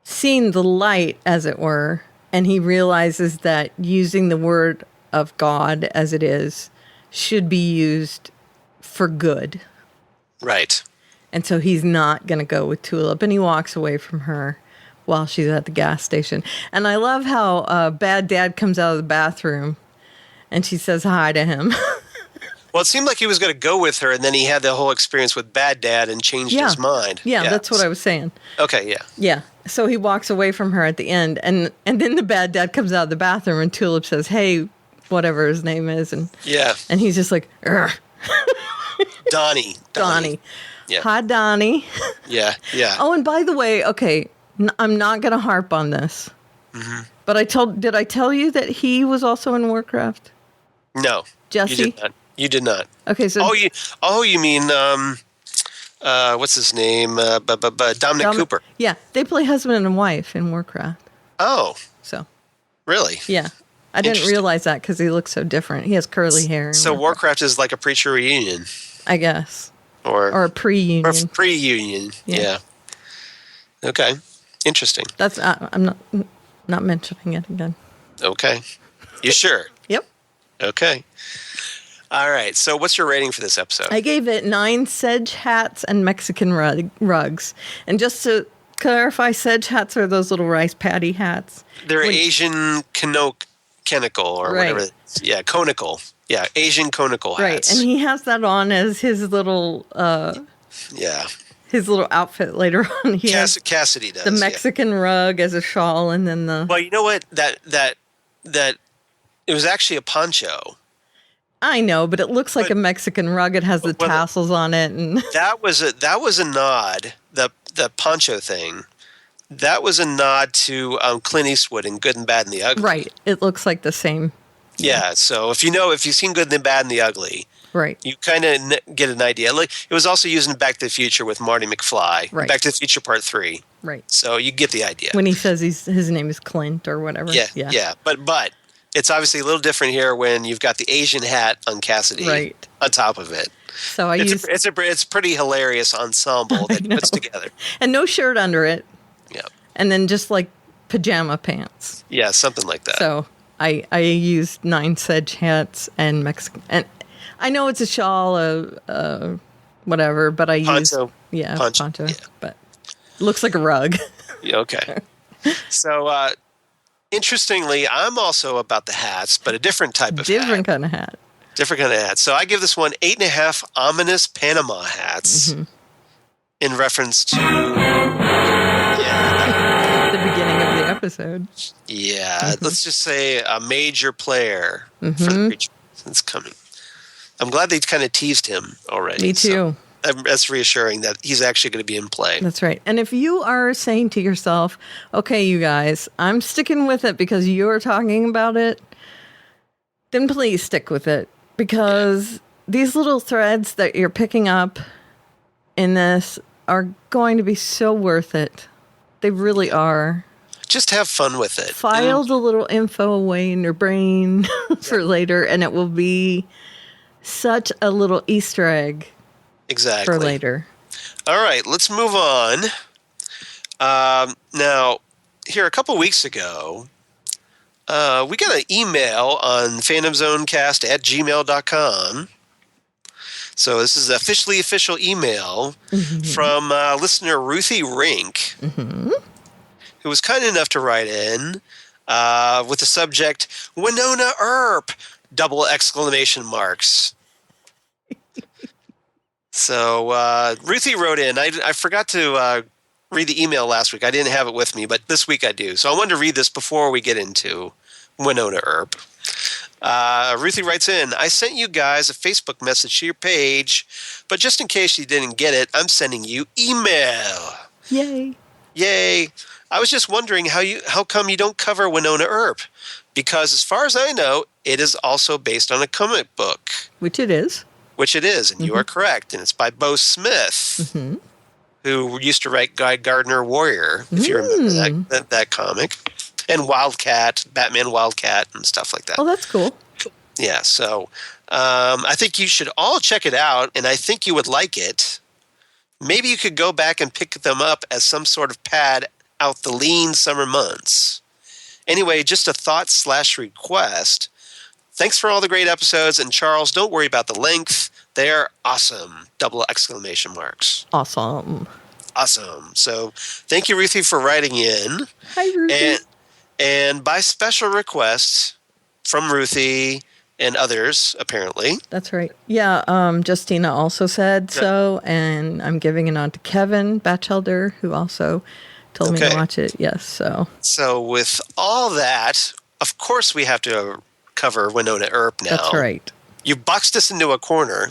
seen the light, as it were, and he realizes that using the word of God as it is should be used for good. Right. And so he's not going to go with Tulip, and he walks away from her while she's at the gas station. And I love how Bad Dad comes out of the bathroom, and she says hi to him. Well, it seemed like he was going to go with her, and then he had the whole experience with Bad Dad and changed his mind. Yeah, that's what I was saying. Okay, yeah. Yeah. So he walks away from her at the end, and then the Bad Dad comes out of the bathroom, and Tulip says, hey, whatever his name is. And and he's just like, Urgh. Donnie. Yeah. Hi, Donnie. Yeah. Oh, and by the way, okay, I'm not going to harp on this. Mm-hmm. But did I tell you that he was also in Warcraft? No. Jesse? You did not. Okay, so... you mean, what's his name? Dominic Cooper. Yeah, they play husband and wife in Warcraft. Oh. So. Really? Yeah. I didn't realize that because he looks so different. He has curly hair. So Warcraft is like a preacher reunion. I guess. Or a pre-union. Or pre-union, yeah. Okay, interesting. That's I'm not mentioning it again. Okay. You sure? Yep. Okay. All right, so what's your rating for this episode? I gave it 9 sedge hats and Mexican rugs. And just to clarify, sedge hats are those little rice paddy hats. They're Asian conical or whatever. Yeah, conical. Yeah, Asian conical hats. Right, and he has that on as his little his little outfit later on. He Cassidy does. The Mexican rug as a shawl, and then the... Well, you know what? That it was actually a poncho. I know, but it looks like a Mexican rug. It has the tassels on it, and that was a nod. The poncho thing. That was a nod to Clint Eastwood in Good and Bad and the Ugly. Right. It looks like the same. Yeah. So if you've seen Good and Bad and the Ugly, right, you kind of get an idea. Like it was also used in Back to the Future with Marty McFly. Right. Back to the Future Part 3. Right. So you get the idea when he says his name is Clint or whatever. Yeah. But it's obviously a little different here when you've got the Asian hat on Cassidy on top of it. So it's a pretty hilarious ensemble that he puts together. And no shirt under it. Yeah. And then just like pajama pants. Yeah, something like that. So I used 9 sedge hats and Mexican. And I know it's a shawl, whatever, but I used poncho. Yeah. But it looks like a rug. Yeah, okay. So interestingly, I'm also about the hats, but a different type of hat. Different kind of hat. Different kind of hat. So I give this one 8.5 ominous Panama hats in reference to the beginning of the episode. Yeah, let's just say a major player for the creature that's coming. I'm glad they kind of teased him already. Me too. So that's reassuring that he's actually going to be in play. That's right. And if you are saying to yourself, okay, you guys, I'm sticking with it because you're talking about it, then please stick with it. Because these little threads that you're picking up in this are going to be so worth it. They really are. Just have fun with it. File the little info away in your brain for later, and it will be such a little Easter egg. Exactly. For later. All right, let's move on. Now, here a couple weeks ago, we got an email on phantomzonecast@gmail.com. So this is an official email from listener Ruthie Rink, who was kind enough to write in with the subject, Wynonna Earp, ! So Ruthie wrote in. I forgot to read the email last week. I didn't have it with me, but this week I do. So I wanted to read this before we get into Wynonna Earp. Ruthie writes in, I sent you guys a Facebook message to your page, but just in case you didn't get it, I'm sending you email. Yay. Yay. I was just wondering how come you don't cover Wynonna Earp? Because as far as I know, it is also based on a comic book. Which it is. And you are correct. And it's by Bo Smith, who used to write Guy Gardner Warrior, if you remember that comic. And Wildcat, Batman Wildcat, and stuff like that. Oh, that's cool. Yeah, so I think you should all check it out, and I think you would like it. Maybe you could go back and pick them up as some sort of pad out the lean summer months. Anyway, just a thought/request. Thanks for all the great episodes, and Charles, don't worry about the length. They're awesome! Double exclamation marks. Awesome. Awesome. So thank you, Ruthie, for writing in. Hi, Ruthie. And by special request from Ruthie and others, apparently. That's right. Yeah, Justina also said so, and I'm giving it on to Kevin Batchelder, who also told me to watch it. Yes, so. So with all that, of course we have to cover Wynonna Earp now. That's right. You boxed us into a corner.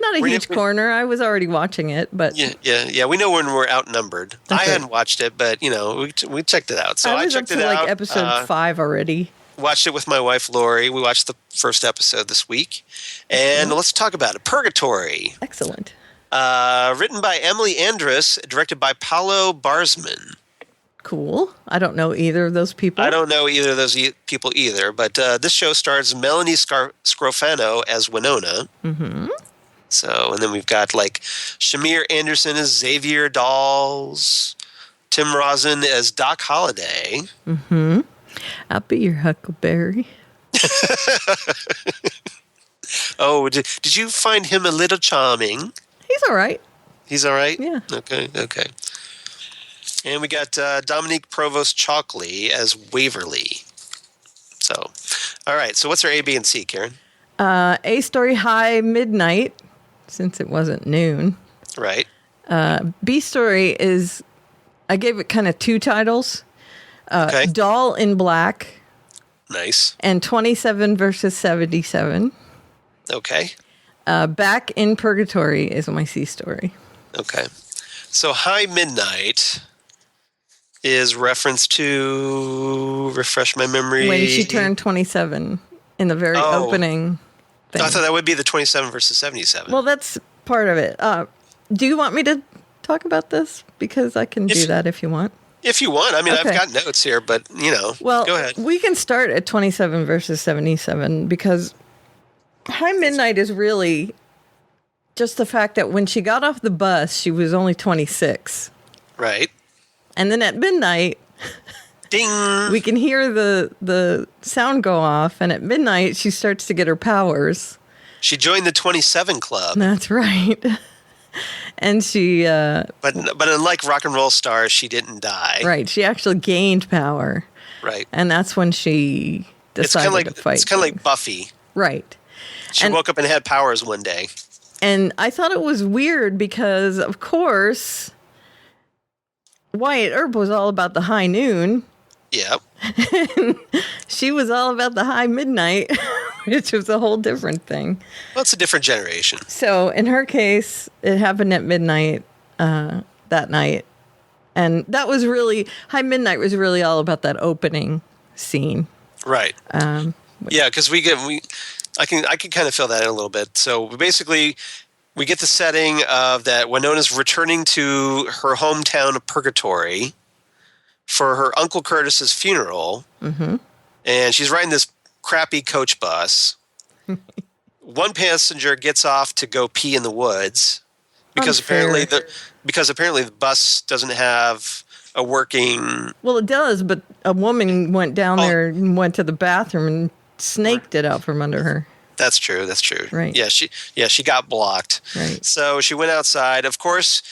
Not a huge corner. I was already watching it, but yeah. We know when we're outnumbered. I hadn't watched it, but we checked it out. So I checked it out. Like episode 5 already. Watched it with my wife Lori. We watched the first episode this week, and let's talk about it. Purgatory. Excellent. Written by Emily Andrus, directed by Paolo Barzman. Cool. I don't know either of those people. I don't know either of those people either, but this show stars Melanie Scrofano as Wynonna. Mm-hmm. So, and then we've got like Shamir Anderson as Xavier Dawes, Tim Rosen as Doc Holliday. Mm-hmm. I'll be your Huckleberry. Oh, did you find him a little charming? He's all right. He's all right? Yeah. Okay. And we got Dominique Provost Chalkley as Waverly. So, all right. So what's our A, B, and C, Karen? A story high midnight, since it wasn't noon. Right. B story is, I gave it kind of 2 titles. Doll in Black. Nice. And 27 versus 77. Okay. Back in Purgatory is my C story. Okay. So High Midnight is reference to, refresh my memory. When she turned 27 in the very opening thing. I thought that would be the 27 versus 77. Well, that's part of it. Do you want me to talk about this? Because I can do that if you want. If you want. I mean, Okay. I've got notes here, but, Well, go ahead. We can start at 27 versus 77 because High Midnight is really just the fact that when she got off the bus, she was only 26. Right. And then at midnight, ding, we can hear the sound go off. And at midnight, she starts to get her powers. She joined the 27 Club. That's right. And she... But unlike rock and roll stars, she didn't die. Right. She actually gained power. Right. And that's when she decided to fight. It's kind of like Buffy. Right. She woke up and had powers one day. And I thought it was weird because, of course, Wyatt Earp was all about the high noon. Yep. She was all about the high midnight, which was a whole different thing. Well, it's a different generation. So in her case, it happened at midnight that night. And that was really, High Midnight was really all about that opening scene. Right. Yeah, because I can kind of feel that in a little bit. So basically, we get the setting of that Wynonna's returning to her hometown of Purgatory for her Uncle Curtis's funeral. Mm-hmm. And she's riding this crappy coach bus. One passenger gets off to go pee in the woods because apparently the bus doesn't have a working... Well, it does, but a woman went down there and went to the bathroom and snaked it out from under her. That's true. Right. Yeah, she got blocked. Right. So she went outside. Of course,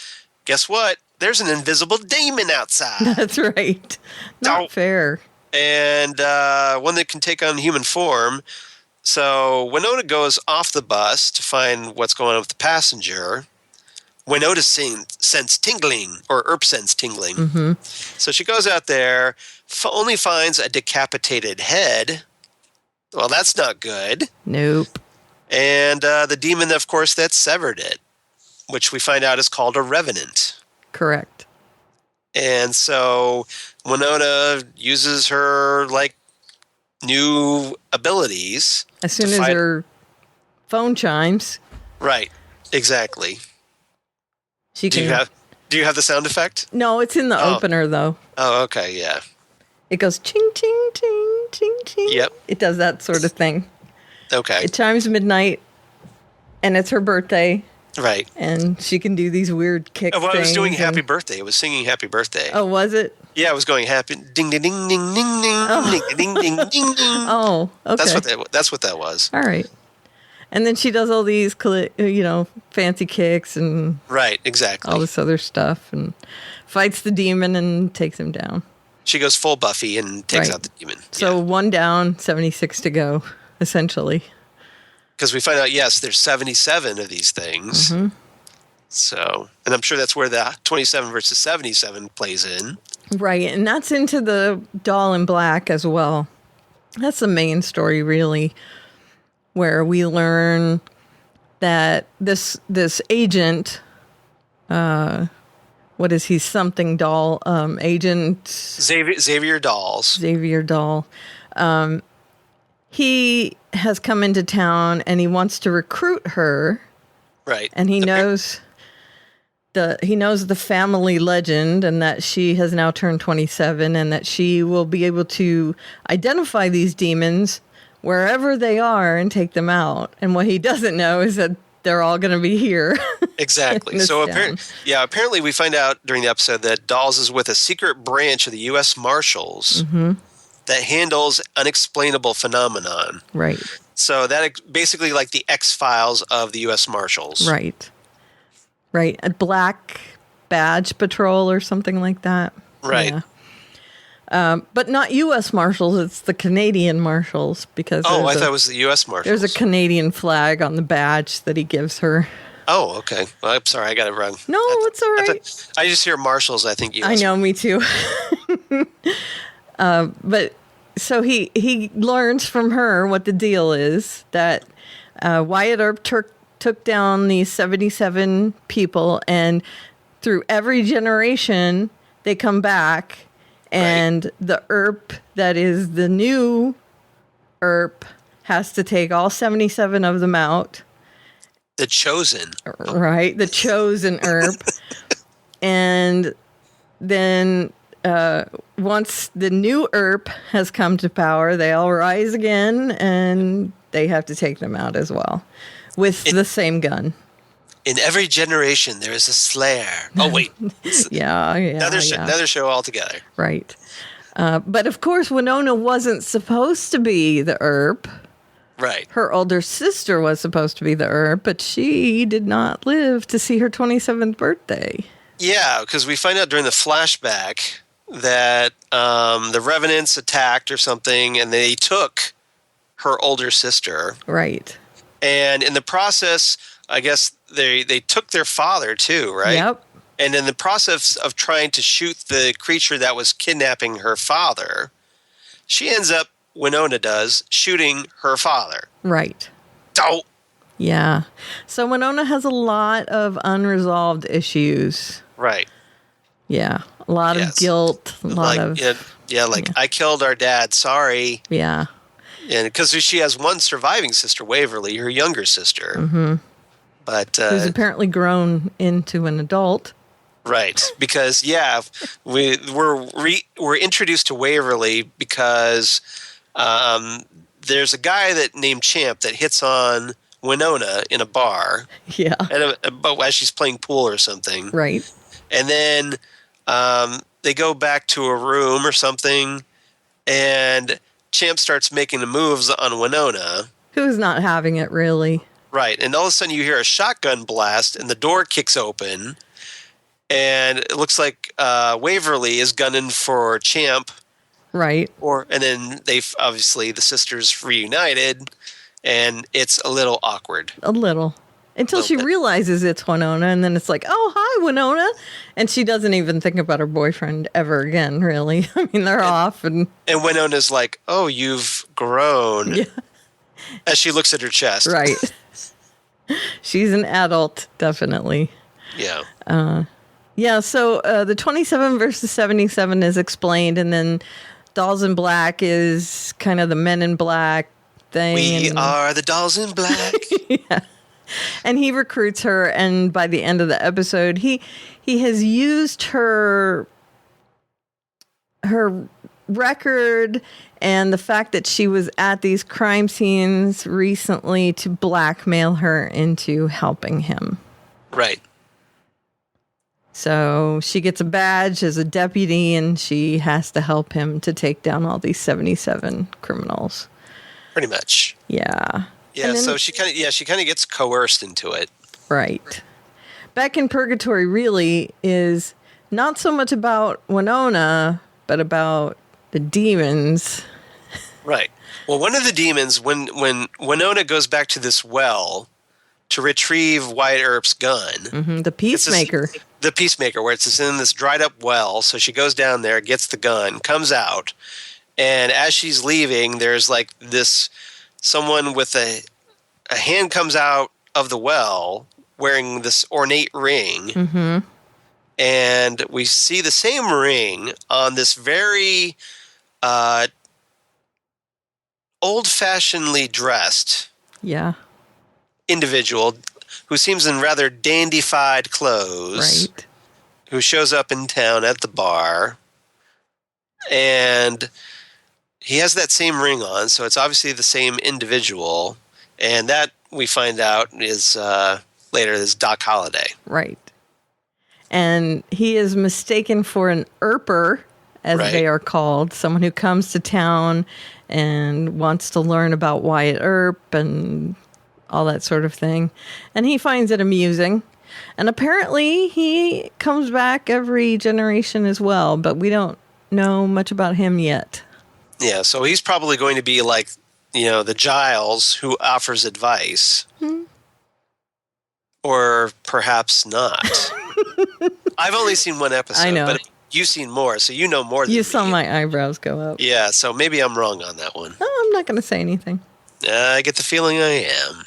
guess what? There's an invisible demon outside. That's right. Not fair. And one that can take on human form. So Wynonna goes off the bus to find what's going on with the passenger. Wynonna sense tingling, or Earp sense tingling. Mm-hmm. So she goes out there, only finds a decapitated head. Well, that's not good. Nope. And the demon, of course, that severed it, which we find out is called a revenant. Correct. And so Wynonna uses her, new abilities. As soon as her phone chimes. Right. Exactly. She can... Do you have the sound effect? No, it's in the opener, though. Oh, okay, yeah. It goes ching, ching, ching, ching, ching. Yep. It does that sort of thing. Okay. It chimes midnight, and it's her birthday. Right. And she can do these weird kick things. I was doing Happy Birthday. I was singing Happy Birthday. Oh, was it? Yeah, I was going happy ding ding ding ding ding ding ding ding ding ding. Oh, okay. That's what that was. All right. And then she does all these, fancy kicks and right, exactly, all this other stuff, and fights the demon and takes him down. She goes full Buffy and takes out the demon. So 1 down, 76 to go, essentially. Because we find out, yes, there's 77 of these things. Mm-hmm. So, and I'm sure that's where the 27 versus 77 plays in. Right, and that's into the Doll in Black as well. That's the main story, really, where we learn that this agent, what is he? Something Doll, Agent Xavier Doll. He has come into town and he wants to recruit her. Right, and he knows the family legend, and that she has now turned 27, and that she will be able to identify these demons wherever they are and take them out. And what he doesn't know is that they're all going to be here. Exactly. So apparently we find out during the episode that Dolls is with a secret branch of the U.S. Marshals that handles unexplainable phenomenon. Right. So that basically like the X-Files of the U.S. Marshals. Right. Right. A Black Badge Patrol or something like that. Right. Yeah. But not U.S. Marshals. It's the Canadian Marshals, because I thought it was the U.S. Marshals. There's a Canadian flag on the badge that he gives her. Oh, okay. Well, I'm sorry, I got it wrong. No, it's all right. I just hear Marshals. I think U.S. I know, me too. But so he learns from her what the deal is, that Wyatt Earp took down these 77 people, and through every generation they come back. And the Earp that is the new Earp has to take all 77 of them out. The chosen. Right, the chosen Earp. And then once the new Earp has come to power, they all rise again, and they have to take them out as well with the same gun. In every generation, there is a Slayer. Oh, wait. Yeah. Another show altogether. Right. But, of course, Wynonna wasn't supposed to be the Earp. Right. Her older sister was supposed to be the Earp, but she did not live to see her 27th birthday. Yeah, because we find out during the flashback that the Revenants attacked or something, and they took her older sister. Right. And in the process, I guess they took their father too, right? Yep. And in the process of trying to shoot the creature that was kidnapping her father, she ends up, Wynonna does, shooting her father. Right. Oh. Yeah. So Wynonna has a lot of unresolved issues. Right. Yeah. A lot of guilt. A lot of... I killed our dad. Sorry. Yeah. And because she has one surviving sister, Waverly, her younger sister. Mm-hmm. But who's apparently grown into an adult. Right. Because, we're introduced to Waverly because there's a guy named Champ that hits on Wynonna in a bar. Yeah. As she's playing pool or something. Right. And then they go back to a room or something, and Champ starts making the moves on Wynonna. Who's not having it, really. Right. And all of a sudden you hear a shotgun blast, and the door kicks open, and it looks like Waverly is gunning for Champ. Right. And then obviously the sisters reunited, and it's a little awkward. A little. Until she realizes it's Wynonna, and then it's like, oh, hi, Wynonna. And she doesn't even think about her boyfriend ever again, really. I mean, they're off. And Wynonna's like, oh, you've grown. Yeah. As she looks at her chest. Right. She's an adult, definitely. Yeah. So the 27 versus 77 is explained, and then Dolls in Black is kind of the Men in Black thing. We are the Dolls in Black. Yeah. And he recruits her, and by the end of the episode, he has used her record and the fact that she was at these crime scenes recently to blackmail her into helping him. Right. So she gets a badge as a deputy, and she has to help him to take down all these 77 criminals. Pretty much. Yeah. Yeah, then, so she kind of gets coerced into it. Right. Back in Purgatory really is not so much about Wynonna, but about the demons. Right. Well, one of the demons, when Wynonna goes back to this well to retrieve Wyatt Earp's gun. The Peacemaker. The Peacemaker, where it's in this dried up well. So she goes down there, gets the gun, comes out, and as she's leaving, there's like this someone with a hand comes out of the well wearing this ornate ring. And we see the same ring on this very old-fashionedly dressed individual who seems in rather dandified clothes, who shows up in town at the bar, and he has that same ring on, so it's obviously the same individual, and that we find out is later is Doc Holliday. Right. And he is mistaken for an Earper, as they are called, someone who comes to town and wants to learn about Wyatt Earp and all that sort of thing. And he finds it amusing. And apparently he comes back every generation as well, but we don't know much about him yet. Yeah, so he's probably going to be like, the Giles who offers advice. Or perhaps not. I've only seen one episode, I know. But you've seen more, so you know more than me. You saw my eyebrows go up. Yeah, so maybe I'm wrong on that one. Oh, I'm not going to say anything. I get the feeling I am.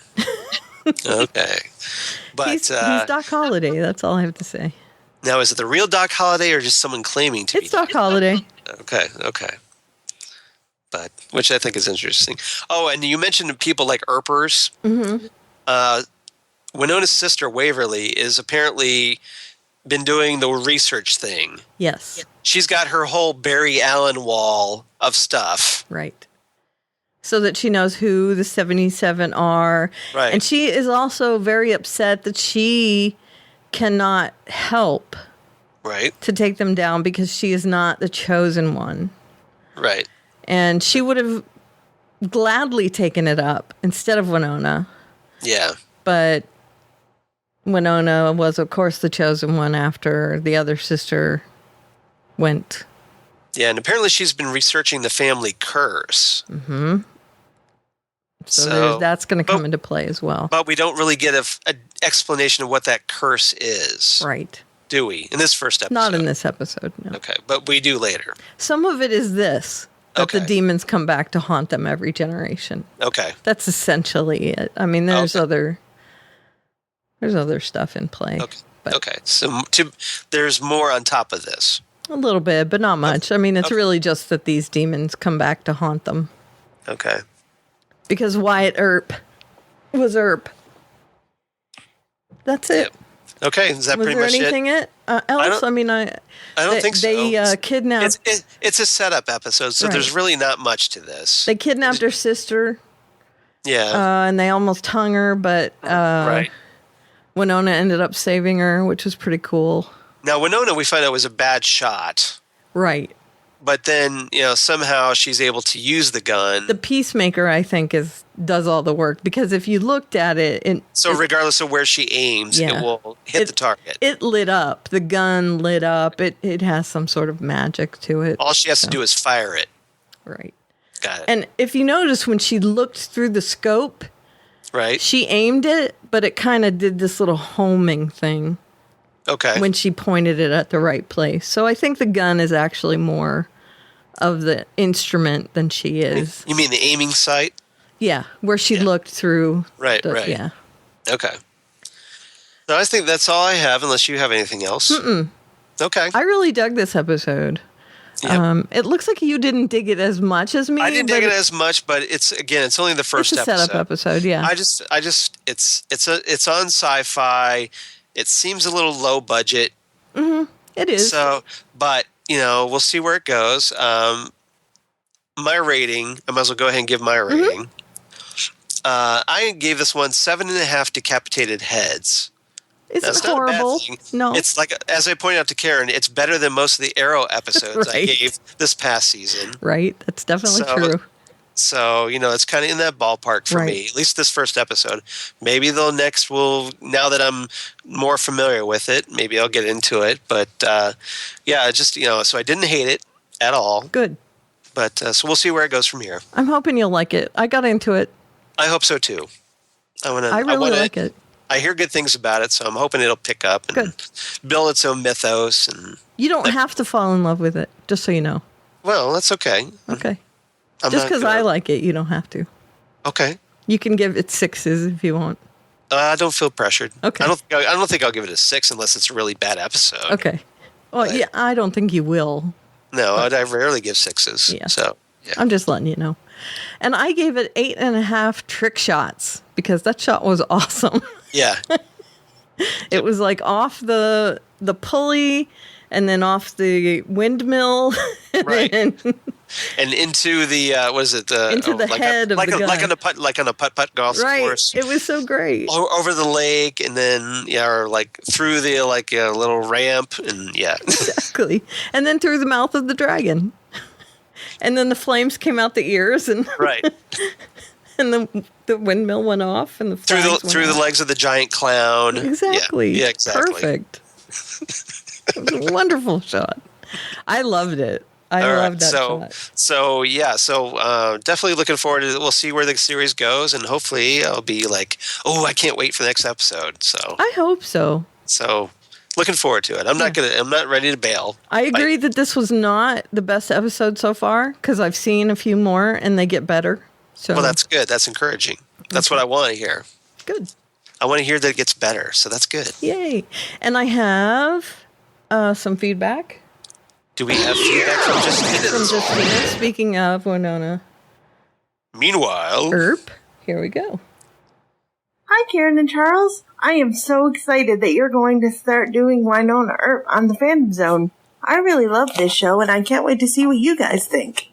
Okay. But he's Doc Holliday, that's all I have to say. Now, is it the real Doc Holliday or just someone claiming to be? It's Doc Holliday. Okay. But, which I think is interesting. Oh, and you mentioned people like Earpers. Wynonna's sister, Waverly, is apparently been doing the research thing. Yes. She's got her whole Barry Allen wall of stuff. Right. So that she knows who the 77 are. Right. And she is also very upset that she cannot help to take them down because she is not the chosen one. Right. And she would have gladly taken it up instead of Wynonna. Yeah. But Wynonna was, of course, the chosen one after the other sister went. Yeah, and apparently she's been researching the family curse. So that's going to come into play as well. But we don't really get an explanation of what that curse is. Right. Do we? In this first episode? Not in this episode, no. Okay, but we do later. Some of it is this, that the demons come back to haunt them every generation. Okay. That's essentially it. I mean, there's other stuff in play. Okay. Okay. So there's more on top of this. A little bit, but not much. I mean, it's really just that these demons come back to haunt them. Okay. Because Wyatt Earp was Earp. That's it. Okay, is that pretty much it? Was there anything else? I don't think so. They kidnapped... It's a setup episode, so there's really not much to this. They kidnapped her sister. Yeah. And they almost hung her, but Wynonna ended up saving her, which was pretty cool. Now, Wynonna, we find out, was a bad shot. Right. But then, somehow she's able to use the gun. The Peacemaker, I think, does all the work. Because if you looked at it... So regardless of where she aims, it will hit the target. It lit up. The gun lit up. It has some sort of magic to it. All she has to do is fire it. Right. Got it. And if you notice, when she looked through the scope... Right. She aimed it, but it kind of did this little homing thing. Okay. When she pointed it at the right place. So I think the gun is actually more of the instrument than she is. You mean the aiming sight? Yeah, where she looked through. Right. Yeah. Okay. No, I think that's all I have, unless you have anything else. Okay. I really dug this episode. Yep. It looks like you didn't dig it as much as me. I didn't dig it as much, but it's only the first episode. It's a setup episode, yeah. it's on Syfy. It seems a little low budget. It is. So, but we'll see where it goes. my rating, I might as well go ahead and give my rating. I gave this one 7.5 decapitated heads. It's horrible. No. It's like, as I pointed out to Karen, it's better than most of the Arrow episodes I Right. gave this past season. Right. That's definitely true. So, it's kind of in that ballpark for me, at least this first episode. Maybe the next now that I'm more familiar with it, maybe I'll get into it. But, so I didn't hate it at all. Good. But, so we'll see where it goes from here. I'm hoping you'll like it. I got into it. I hope so, too. I really like it. I hear good things about it, so I'm hoping it'll pick up and build its own mythos. And You don't have to fall in love with it, just so you know. Well, that's okay. Okay. Just because I like it, you don't have to. Okay. You can give it 6s if you want. I don't feel pressured. Okay. I don't think I'll give it a 6 unless it's a really bad episode. Okay. Well, yeah, I don't think you will. No, I rarely give 6s. Yeah. So, yeah. I'm just letting you know. And I gave it 8.5 trick shots because that shot was awesome. Yeah. It was like off the pulley and then off the windmill. Right. And into the into the head of the guy. like on a putt golf course. It was so great. Over the lake, and then or like through the little ramp, and Exactly. And then through the mouth of the dragon. And then the flames came out the ears, and right. And the windmill went off, and the through the legs of the giant clown. Exactly. Yeah, exactly. Perfect. It was a wonderful shot. I loved it. I loved that shot. So definitely looking forward to it. We'll see where the series goes, and hopefully I'll be like, oh, I can't wait for the next episode. So I hope so. So looking forward to it. I'm not ready to bail. I agree that this was not the best episode so far because I've seen a few more and they get better. So well, that's good. That's encouraging. That's what I want to hear. Good. I want to hear that it gets better. So that's good. Yay! And I have some feedback. Do we have feedback from Justina? From Justina. Speaking of Wynonna Meanwhile, Earp, here we go. Hi, Karen and Charles. I am so excited that you're going to start doing Wynonna Earp on the Fandom Zone. I really love this show, and I can't wait to see what you guys think.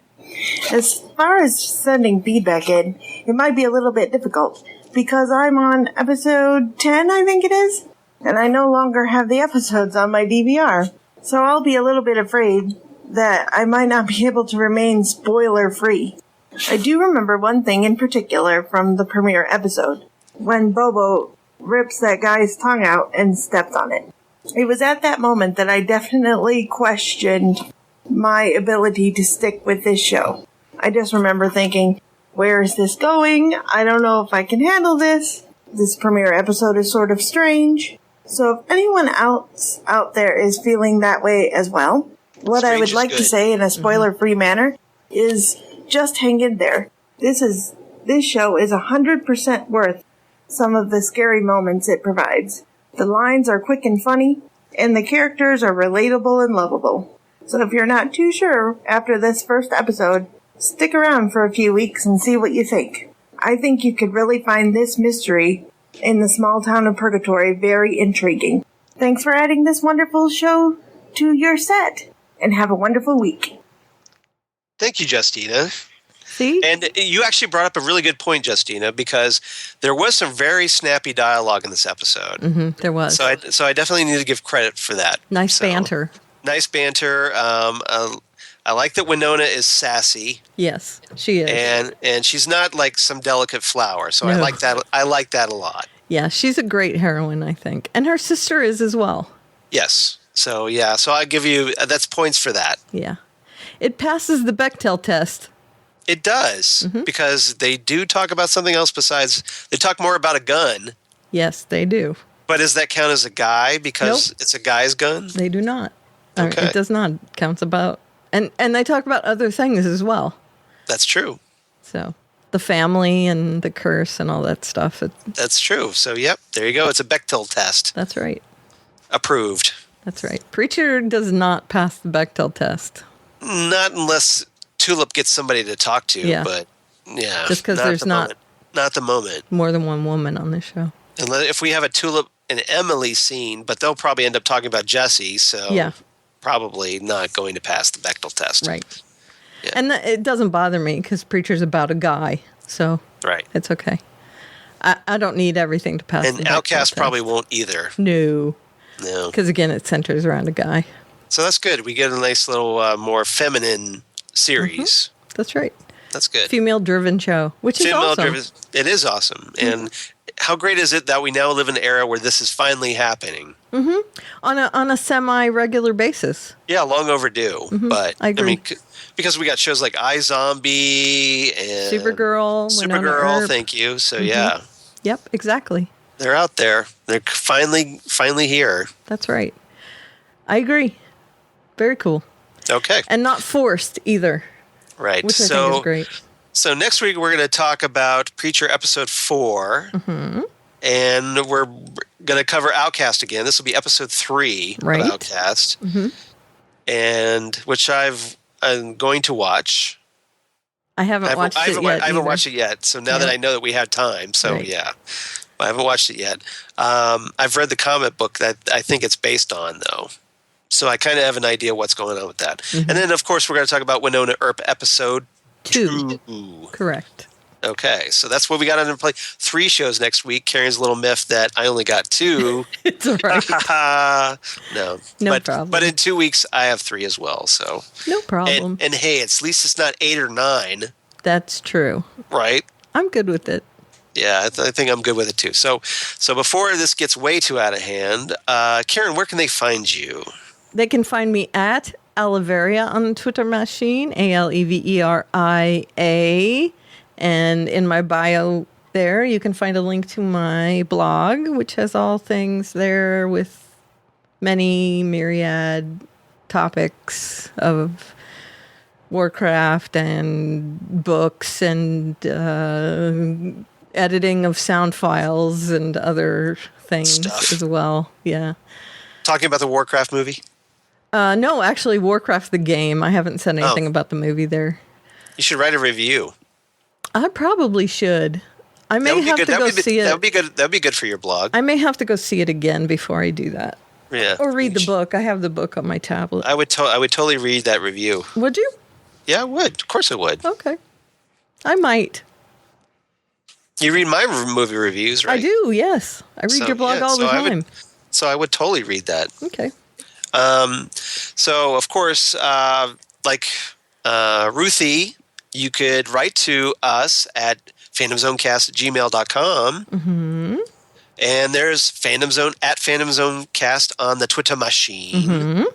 As far as sending feedback in, it might be a little bit difficult, because I'm on episode 10, I think it is, and I no longer have the episodes on my DVR, so I'll be a little bit afraid that I might not be able to remain spoiler-free. I do remember one thing in particular from the premiere episode, when Bobo rips that guy's tongue out and steps on it. It was at that moment that I definitely questioned my ability to stick with this show. I just remember thinking, where is this going? I don't know if I can handle this. This premiere episode is sort of strange. So if anyone else out there is feeling that way as well, what I would like to say in a spoiler-free manner is just hang in there. This show is 100% worth some of the scary moments it provides. The lines are quick and funny, and the characters are relatable and lovable. So if you're not too sure after this first episode, stick around for a few weeks and see what you think. I think you could really find this mystery in the small town of Purgatory very intriguing. Thanks for adding this wonderful show to your set, and have a wonderful week. Thank you, Justina. See? And you actually brought up a really good point, Justina, because there was some very snappy dialogue in this episode. Mm-hmm, there was. So I definitely need to give credit for that. Nice banter. Nice banter. I like that Wynonna is sassy. Yes, she is. And she's not like some delicate flower. So No. I like that. I like that a lot. Yeah, she's a great heroine, I think. And her sister is as well. Yes. So, yeah. So I give you, that's points for that. Yeah. It passes the Bechdel test. It does. Because they do talk about something else besides, they talk more about a gun. Yes, they do. But does that count as a guy because it's a guy's gun? They do not. Okay. It does not. Counts about. And they talk about other things as well. That's true. So the family and the curse and all that stuff. That's true. So, yep, there you go. It's a Bechdel test. That's right. Approved. That's right. Preacher does not pass the Bechdel test. Not unless Tulip gets somebody to talk to. Yeah. But, yeah. Just because there's not at the moment. More than one woman on this show. Unless if we have a Tulip and Emily scene, but they'll probably end up talking about Jesse. So, yeah. Probably not going to pass the Bechdel test. Right. And it doesn't bother me because Preacher's about a guy, so it's okay. I don't need everything to pass. And Outcast probably won't either. No. No. Because, again, it centers around a guy. So that's good. We get a nice little more feminine series. That's right. That's good. Female-driven show, which is awesome. It is awesome. And how great is it that we now live in an era where this is finally happening? On a semi-regular basis. Yeah, long overdue. But I agree. Because we got shows like iZombie and Supergirl, Wynonna Earp. Thank you. So yeah. Yep, exactly. They're out there. They're finally here. That's right. I agree. Very cool. Okay. And not forced either. Right. Which I think is great. So next week we're going to talk about Preacher episode 4. And we're going to cover Outcast again. This will be episode 3 of Outcast. And which I'm going to watch. I haven't watched it yet. I haven't watched it yet. So now that I know that we have time, yeah. I haven't watched it yet. I've read the comic book that I think it's based on, though. So I kind of have an idea what's going on with that. And then, of course, we're going to talk about Wynonna Earp episode 2. Correct. Okay, so that's what we got on play. 3 shows next week. Karen's little myth that I only got 2. It's all right. No problem. But in 2 weeks, I have 3 as well. So no problem. And hey, at least it's not 8 or 9. That's true. Right? I'm good with it. Yeah, I think I'm good with it too. So before this gets way too out of hand, Karen, where can they find you? They can find me at Aliveria on the Twitter machine, Aleveria. And in my bio there, you can find a link to my blog, which has all things there with many myriad topics of Warcraft and books and editing of sound files and other things as well. Yeah. Talking about the Warcraft movie? No, actually, Warcraft the game. I haven't said anything about the movie there. You should write a review. I probably should. I may have to go see it. That would be good. That would be good for your blog. I may have to go see it again before I do that. Yeah. Or read the book. I have the book on my tablet. I would totally read that review. Would you? Yeah, I would. Of course I would. Okay. I might. You read my movie reviews, right? I do, yes. I read your blog all the time. So I would totally read that. Okay. So, of course, Ruthie, you could write to us at phantomzonecast@gmail.com. And there's Phantom Zone at Phantom Zone Cast on the Twitter machine.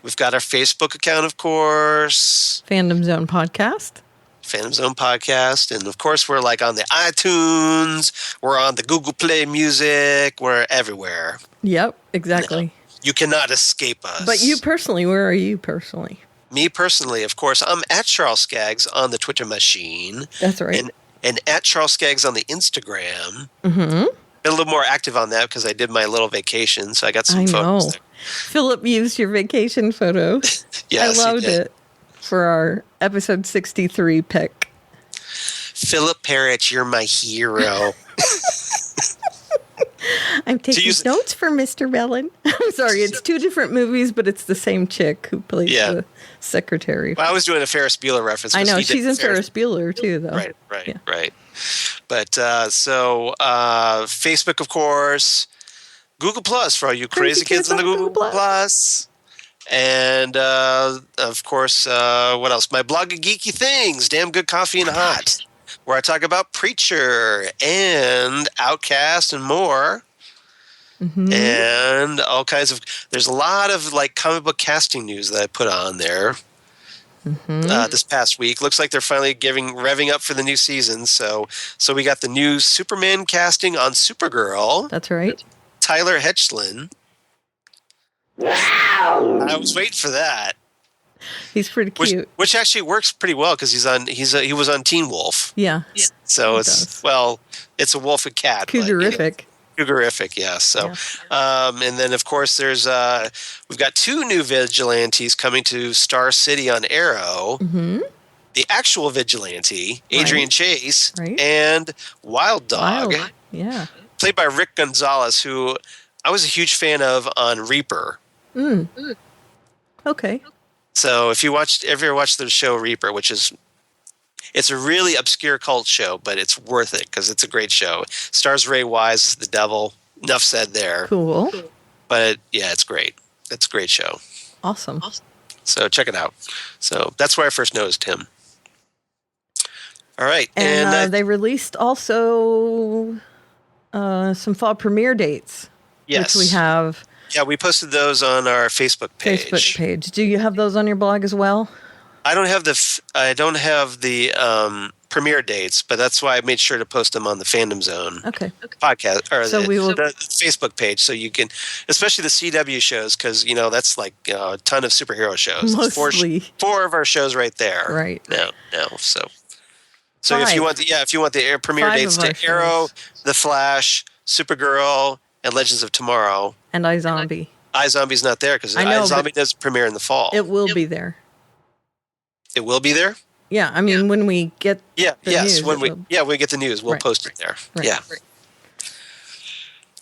We've got our Facebook account, of course. Phantom Zone Podcast. Phantom Zone Podcast. And, of course, we're like on the iTunes. We're on the Google Play Music. We're everywhere. Yep, exactly. No, you cannot escape us. But you personally, where are you personally? Me personally, of course, I'm at Charles Skaggs on the Twitter machine. That's right. And at Charles Skaggs on the Instagram. Been a little more active on that because I did my little vacation, so I got some photos there. Philip used your vacation photo. Yes, I loved it for our episode 63 pick. Philip Parrott, you're my hero. I'm taking notes for Mr. Mellon. I'm sorry, it's 2 different movies, but it's the same chick who plays the secretary. Well, I was doing a Ferris Bueller reference. I know, she's in Ferris Bueller too, though. Right. But Facebook, of course, Google Plus for all you crazy kids on the Google Plus. And, of course, what else? My blog of geeky things, Damn Good Coffee and Hot, where I talk about Preacher and Outcast and more. And all kinds of, there's a lot of like comic book casting news that I put on there this past week. Looks like they're finally revving up for the new season. So we got the new Superman casting on Supergirl. That's right. Tyler Hoechlin. Wow. I was waiting for that. He's pretty cute. Which actually works pretty well because he was on Teen Wolf. Yeah. So it's a wolf and cat. Cougarific. Cougarific, yes. So, and then of course there's we've got 2 new vigilantes coming to Star City on Arrow. The actual vigilante, Adrian Chase, and Wild Dog, played by Rick Gonzalez, who I was a huge fan of on Reaper. Okay. So if you ever watched the show Reaper, it's a really obscure cult show, but it's worth it because it's a great show. Stars Ray Wise as the devil. Enough said there. Cool. But yeah, it's great. It's a great show. Awesome. So check it out. So that's where I first noticed him. All right. And they released also some fall premiere dates. Yes. Which we have. Yeah, we posted those on our Facebook page. Do you have those on your blog as well? I don't have the premiere dates, but that's why I made sure to post them on the Fandom Zone podcast or the Facebook page, so you can, especially the CW shows, because that's like a ton of superhero shows. Mostly four of our shows right there. Right now. So if you want the premiere dates to Arrow, The Flash, Supergirl, and Legends of Tomorrow, and iZombie. iZombie's not there because iZombie does premiere in the fall. It will be there. It will be there? Yeah, I mean, when we get news, when we get the news, we'll post it there. Right. Yeah.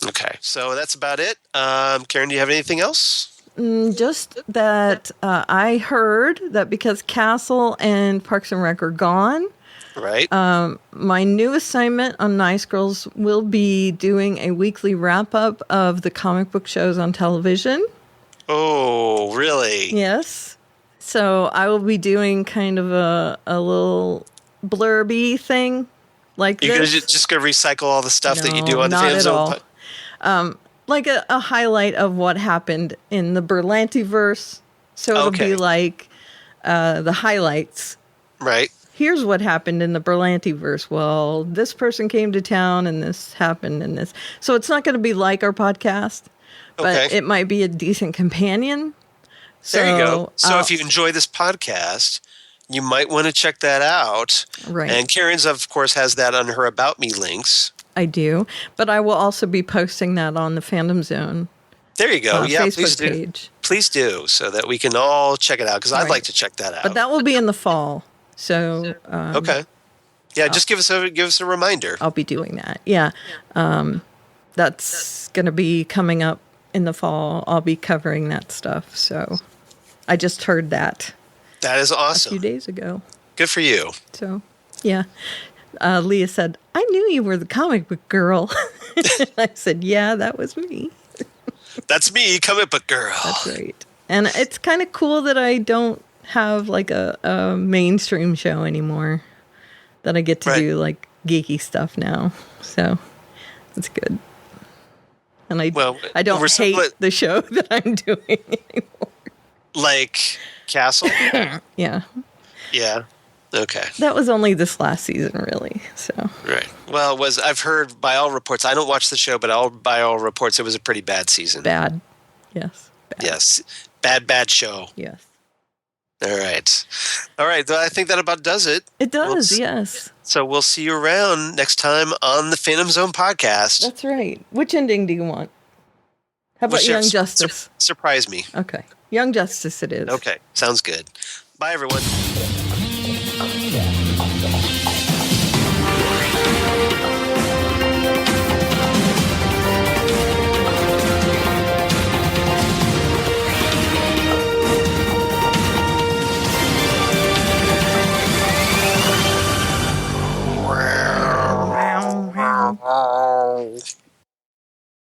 Okay, so that's about it. Karen, do you have anything else? Just that I heard that because Castle and Parks and Rec are gone, right? My new assignment on Nice Girls will be doing a weekly wrap-up of the comic book shows on television. Oh, really? Yes. So I will be doing kind of a little blurby thing like You're this. You're just going to recycle all the stuff that you do on the Fandom Zone? Like a highlight of what happened in the Berlantiverse. So it'll be like the highlights. Right. Here's what happened in the Berlantiverse. Well, this person came to town and this happened and this. So it's not going to be like our podcast, but it might be a decent companion. There you go. So if you enjoy this podcast, you might want to check that out. Right. And Karen's, of course, has that on her About Me links. I do. But I will also be posting that on the Fandom Zone. There you go. Facebook page. Please do, so that we can all check it out, because I'd like to check that out. But that will be in the fall. So okay. Yeah, just give us a reminder. I'll be doing that. Yeah. That's going to be coming up in the fall. I'll be covering that stuff. So I just heard that. That is awesome. A few days ago. Good for you. So, yeah. Leah said, I knew you were the comic book girl. I said, yeah, that was me. That's me, comic book girl. That's right. And it's kind of cool that I don't have like a mainstream show anymore. That I get to do like geeky stuff now. So it's good. And I don't hate the show that I'm doing anymore. Like Castle? Yeah. Yeah. Okay. That was only this last season, really. So. Right. Well, I've heard by all reports. I don't watch the show, but by all reports, it was a pretty bad season. Bad. Yes. Bad. Yes. Bad show. Yes. All right. I think that about does it. It does. Yes. So we'll see you around next time on the Phantom Zone podcast. That's right. Which ending do you want? How about Young Justice? Surprise me. Okay. Young Justice it is. Okay. Sounds good. Bye, everyone.